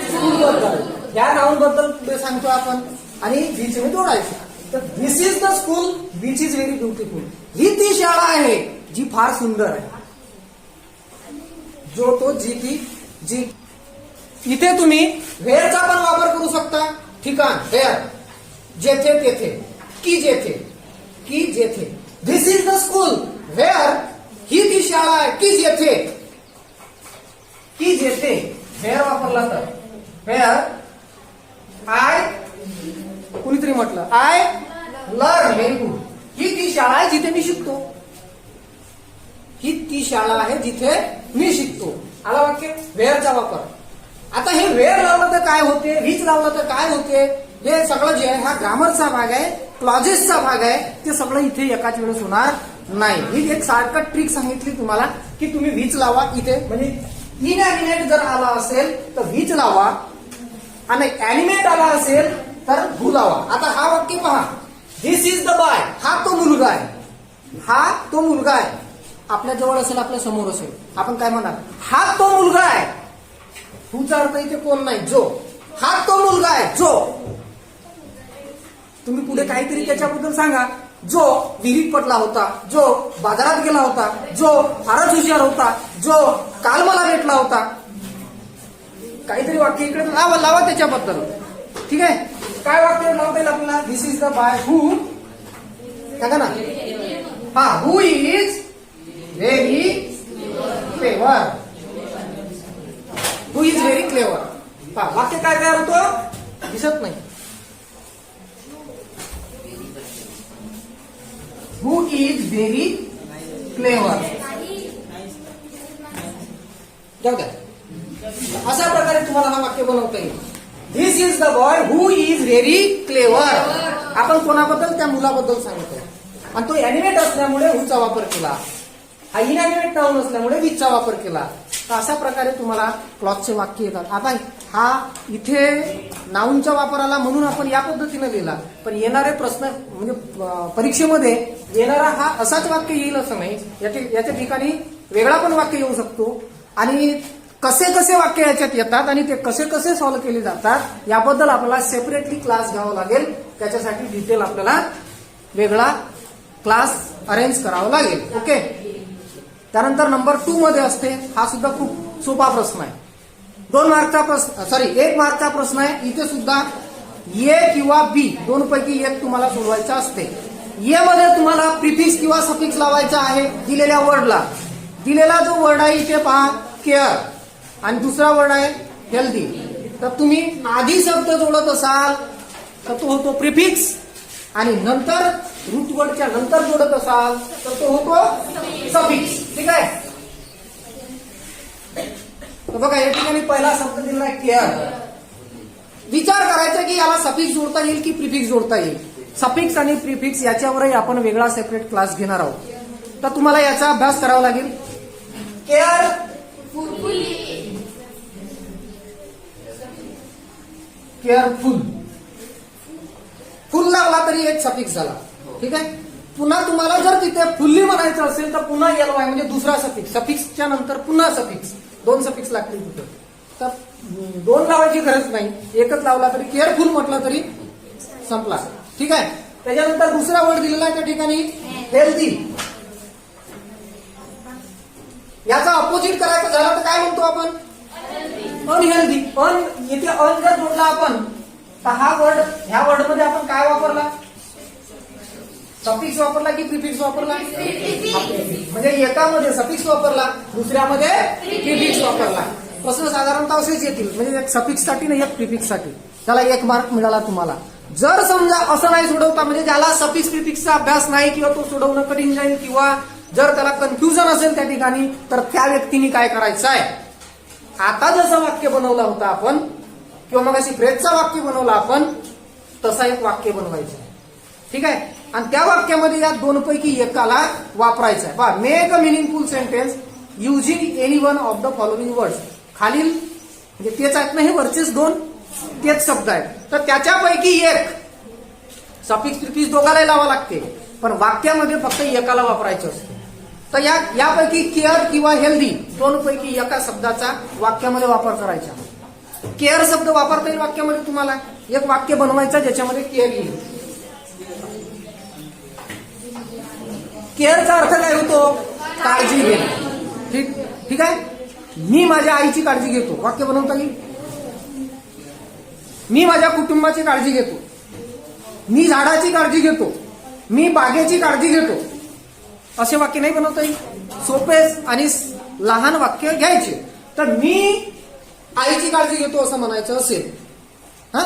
स्कूल बद्दल. या नाउन बद्दल पुढे सांगतो आपण आणि विच ने जोडायचं. तर this is the school which is very beautiful. ही ती शाळा आहे जी फार सुंदर आहे. जो तो जी ती जी. इथे तुम्ही व्हेअरचा पण वापर करू शकता. ठिकाण व्हेअर, जेथे तेथे, की जेथे, की जेथे. दिस इज द स्कूल व्हेअर. ही ती शाळा आहे की जेथे, की जेथे व्हेअर वापरला तर व्हेअर आय, कुणीतरी म्हटलं आय लर्न. Very good. ही ती शाळा आहे जिथे मी शिकतो. ही ती शाळा आहे जिथे मी शिकतो. आला वाक्य व्हेअरचा वापर. आता हे वेअर लावलं तर काय होते, विच लावलं तर काय होते, हे सगळं जे आहे हा ग्रामरचा भाग आहे, क्लॉजेसचा भाग आहे. ते सगळं इथे एकाच वेळेस होणार नाही. ही एक शॉर्टकट ट्रिक सांगितली तुम्हाला की तुम्ही विच लावा इथे. म्हणजे इनॅनिमेट जर आला असेल तर विच लावा आणि अॅनिमेट आला असेल तर हू लावा. आता हा वाक्य पहा. दिस इज द बॉय. हा तो मुलगा आहे. हा तो मुलगा आहे. आपल्या जवळ असेल, आपल्या समोर असेल, आपण काय म्हणणार? हा तो मुलगा आहे. हुचा अर्थ इथे कोण नाही, जो. हा तो मुलगा आहे जो. तुम्ही पुढे काहीतरी त्याच्याबद्दल सांगा. जो विहिरीत पडला होता, जो बाजारात गेला होता, जो फारच हुशार होता, जो काल मला भेटला होता. काहीतरी वाक्य इकडे लावा त्याच्याबद्दल. ठीक आहे. काय वाक्य लावता येईल आपल्याला? This is the boy who. सांगा ना. हा, who is very clever. Who is very clever. पहा वाक्य काय तयार होतं, दिसत नाही. Who is very clever. जाऊ द्या. अशा प्रकारे तुम्हाला हा वाक्य बनवता येईल. This is the boy who is very clever. आपण कोणाबद्दल? त्या मुलाबद्दल सांगतो. आणि तो अॅनिमेट असल्यामुळे हूचा वापर केला. हा इनॅनिमेट नाऊन असल्यामुळे विचचा वापर केला. तर अशा प्रकारे तुम्हाला क्लॉजचे वाक्य येतात. आता हा इथे नाऊनचा वापर आला म्हणून आपण या पद्धतीने लिहिला. पण येणारे प्रश्न म्हणजे परीक्षेमध्ये येणारा हा असाच वाक्य येईल असं नाही. याच्या ठिकाणी वेगळा पण वाक्य येऊ शकतो. आणि कसे कसे वाक्य याच्यात येतात आणि ते कसे कसे सॉल्व्ह केले जातात याबद्दल आपल्याला सेपरेटली क्लास घ्यावा लागेल. त्याच्यासाठी डिटेल आपल्याला वेगळा क्लास अरेंज करावा लागेल. ओके. त्यानंतर नंबर 2 मध्ये असते. हा सुद्धा खूप सोपा प्रश्न आहे. 2 मार्कचा प्रश्न, 1 मार्कचा प्रश्न आहे. इथे सुद्धा ए किंवा बी दोन पैकी एक तुम्हाला सोडवायचा असते. ए मध्ये तुम्हाला प्रिफिक्स किंवा सफिक्स लावायचा आहे दिलेल्या वर्डला. दिलेला जो वर्ड आहे इथे पहा केअर आणि दुसरा वर्ड आहे हेल्दी. तर तुम्ही आधी शब्द जोडत असाल तर तो होतो प्रिफिक्स आणि नंतर रूट वर्डच्या नंतर जोडत असाल तर तो होतो सफिक्स. ठीक आहे. तर बघा या ठिकाणी पहिला शब्द दिला आहे केअर. विचार करायचा की याला सफिक्स जोडता येईल की प्रिफिक्स जोडता येईल. सफिक्स आणि प्रिफिक्स याच्यावरही आपण वेगळा सेपरेट क्लास घेणार आहोत. तर तुम्हाला याचा अभ्यास करावा लागेल. Care, careful. फुल लावला तरी एक सफिक्स झाला. ठीक आहे. पुन्हा तुम्हाला जर तिथे फुल्ली म्हणायचं असेल तर पुन्हा येलो आहे म्हणजे दुसरा सफिक्स. सफिक्सच्या नंतर पुन्हा सफिक्स. 2 सफिक्स लागतील तिथे. तर 2 लावायची गरज नाही. एकच लावला तरी केअरफुल म्हटलं तरी संपला. ठीक आहे. त्याच्यानंतर दुसरा वर्ड दिलेला आहे त्या ठिकाणी हेल्दी. याचा अपोजिट करायचं झालं तर काय म्हणतो आपण? अनहेल्दी. इथे अन जर जोडला आपण तर हा वर्ड, ह्या वर्ड मध्ये आपण काय वापरला? सफिक्स वापरला की प्रिफिक्स वापरला? म्हणजे एकामध्ये सफिक्स वापरला, दुसऱ्यामध्ये प्रिफिक्स वापरला. प्रश्न साधारणतः असेच येतील. म्हणजे एक सफिक्स साठी नाही एक प्रिफिक्स साठी. त्याला 1 मार्क मिळाला तुम्हाला. जर समजा असं नाही सोडवता म्हणजे ज्याला सफिक्स प्रिफिक्सचा अभ्यास नाही किंवा तो सोडवणं कठीण जाईल किंवा जर त्याला कन्फ्युजन असेल त्या ठिकाणी तर त्या व्यक्तीने काय करायचं आहे? आता जसं वाक्य बनवलं होतं आपण किंवा मग अशी फ्रेजचा वाक्य बनवला आपण तसा एक वाक्य बनवायचं. ठीक आहे. आणि त्या वाक्यामध्ये या 2 पैकी एकाला वापरायचं आहे. पहा, make a meaningful sentence using any one of the following words. खालील म्हणजे तेच आहेत ना, हे वरचेच 2 तेच शब्द आहेत. तर त्याच्यापैकी एक सफिक्स प्रिफिक्स दोघाला लावा लागते. पण वाक्यामध्ये फक्त एकाला वापरायचं असतं. तर यापैकी केअर किंवा हेल्दी दोनपैकी एका शब्दाचा वाक्यामध्ये वापर करायचा. केअर शब्द वापरता येईल वाक्यामध्ये. तुम्हाला एक वाक्य बनवायचं ज्याच्यामध्ये केअर येईल. केअरचा अर्थ काय होतो? काळजी घेणे. ठीक आहे. मी माझ्या आईची काळजी घेतो, वाक्य बनवता येईल. मी माझ्या कुटुंबाची काळजी घेतो, मी झाडाची काळजी घेतो, मी बागेची काळजी घेतो, असे वाक्य नाही बनवता येईल. सोपे आणि लहान वाक्य घ्यायचे. तर मी आईची काळजी घेतो असं म्हणायचं असेल, हा,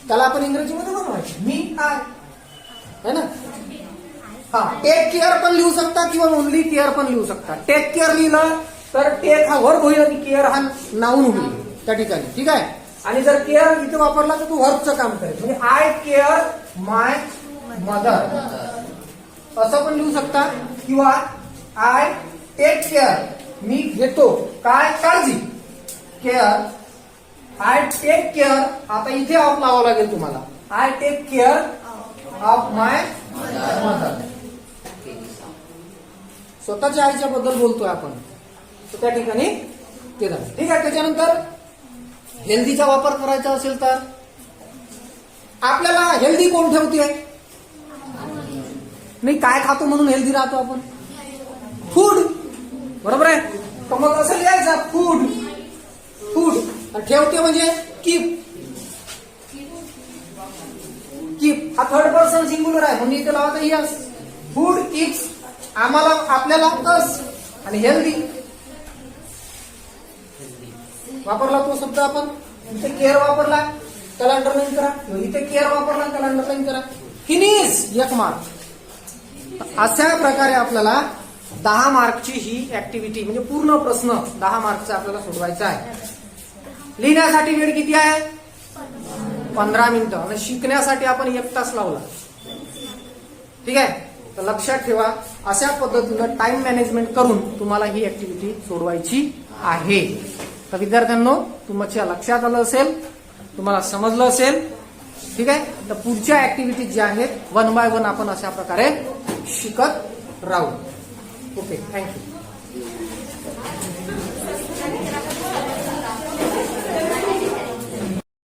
त्याला आपण इंग्रजीमध्ये बनवायचं मी आय, है ना. हा, टेक केअर पण लिहू शकता किंवा ओनली केअर पण लिहू शकता. टेक केअर लिहिलं तर टेक हा वर्ब होईल आणि केअर हा नाऊन होईल त्या ठिकाणी. ठीक आहे. आणि जर केअर इथे वापरला तर तो वर्बचं काम करेल. म्हणजे आय केअर माय मदर असं पण लिहू शकता. किंवा आय टेक केअर, मी घेतो काय? काळजी. Care, I take care. आता इथे ऑफ लावावं लागेल तुम्हाला. I take care of my mother. स्वतःच्या आईच्या बद्दल बोलतोय आपण, तर त्या ठिकाणी ते झालं. ठीक आहे. त्याच्यानंतर हेल्दीचा वापर करायचा असेल तर आपल्याला हेल्दी कोण ठेवते? नाही, काय खातो म्हणून हेल्दी राहतो आपण? फूड, बरोबर आहे. तर मग असं लिहायचं फूड. फूड ठेवते म्हणजे कीप. कीप हा थर्ड पर्सन सिंग्युलर आहे म्हणून इथे लावता यस. फूड कीप्स आम्हाला, आपल्याला अस. आणि हेल्दी वापरला तो शब्द आपण. इथे केअर वापरला त्याला अंडरलाईन करा. इथे केअर वापरला त्याला अंडरलाईन करा. Finish 1 mark. अशा प्रकारे आपल्याला 10 मार्कची ही ऍक्टिव्हिटी म्हणजे पूर्ण प्रश्न 10 मार्कचा आपल्याला सोडवायचा आहे. लिहिण्यासाठी वेळ किती आहे? 15 मिनिटं. आणि शिकण्यासाठी आपण 1 तास लावला. ठीक आहे. तर लक्षात ठेवा, अशा पद्धतीनं टाइम मॅनेजमेंट करून तुम्हाला ही ऍक्टिव्हिटी सोडवायची आहे. तर विद्यार्थ्यांनो, तुमच्या लक्षात आलं असेल, तुम्हाला समजलं असेल. ठीक आहे. तर पुढच्या ऍक्टिव्हिटीज ज्या आहेत 1 बाय 1 आपण अशा प्रकारे शिकत राहू. Okay, thank you.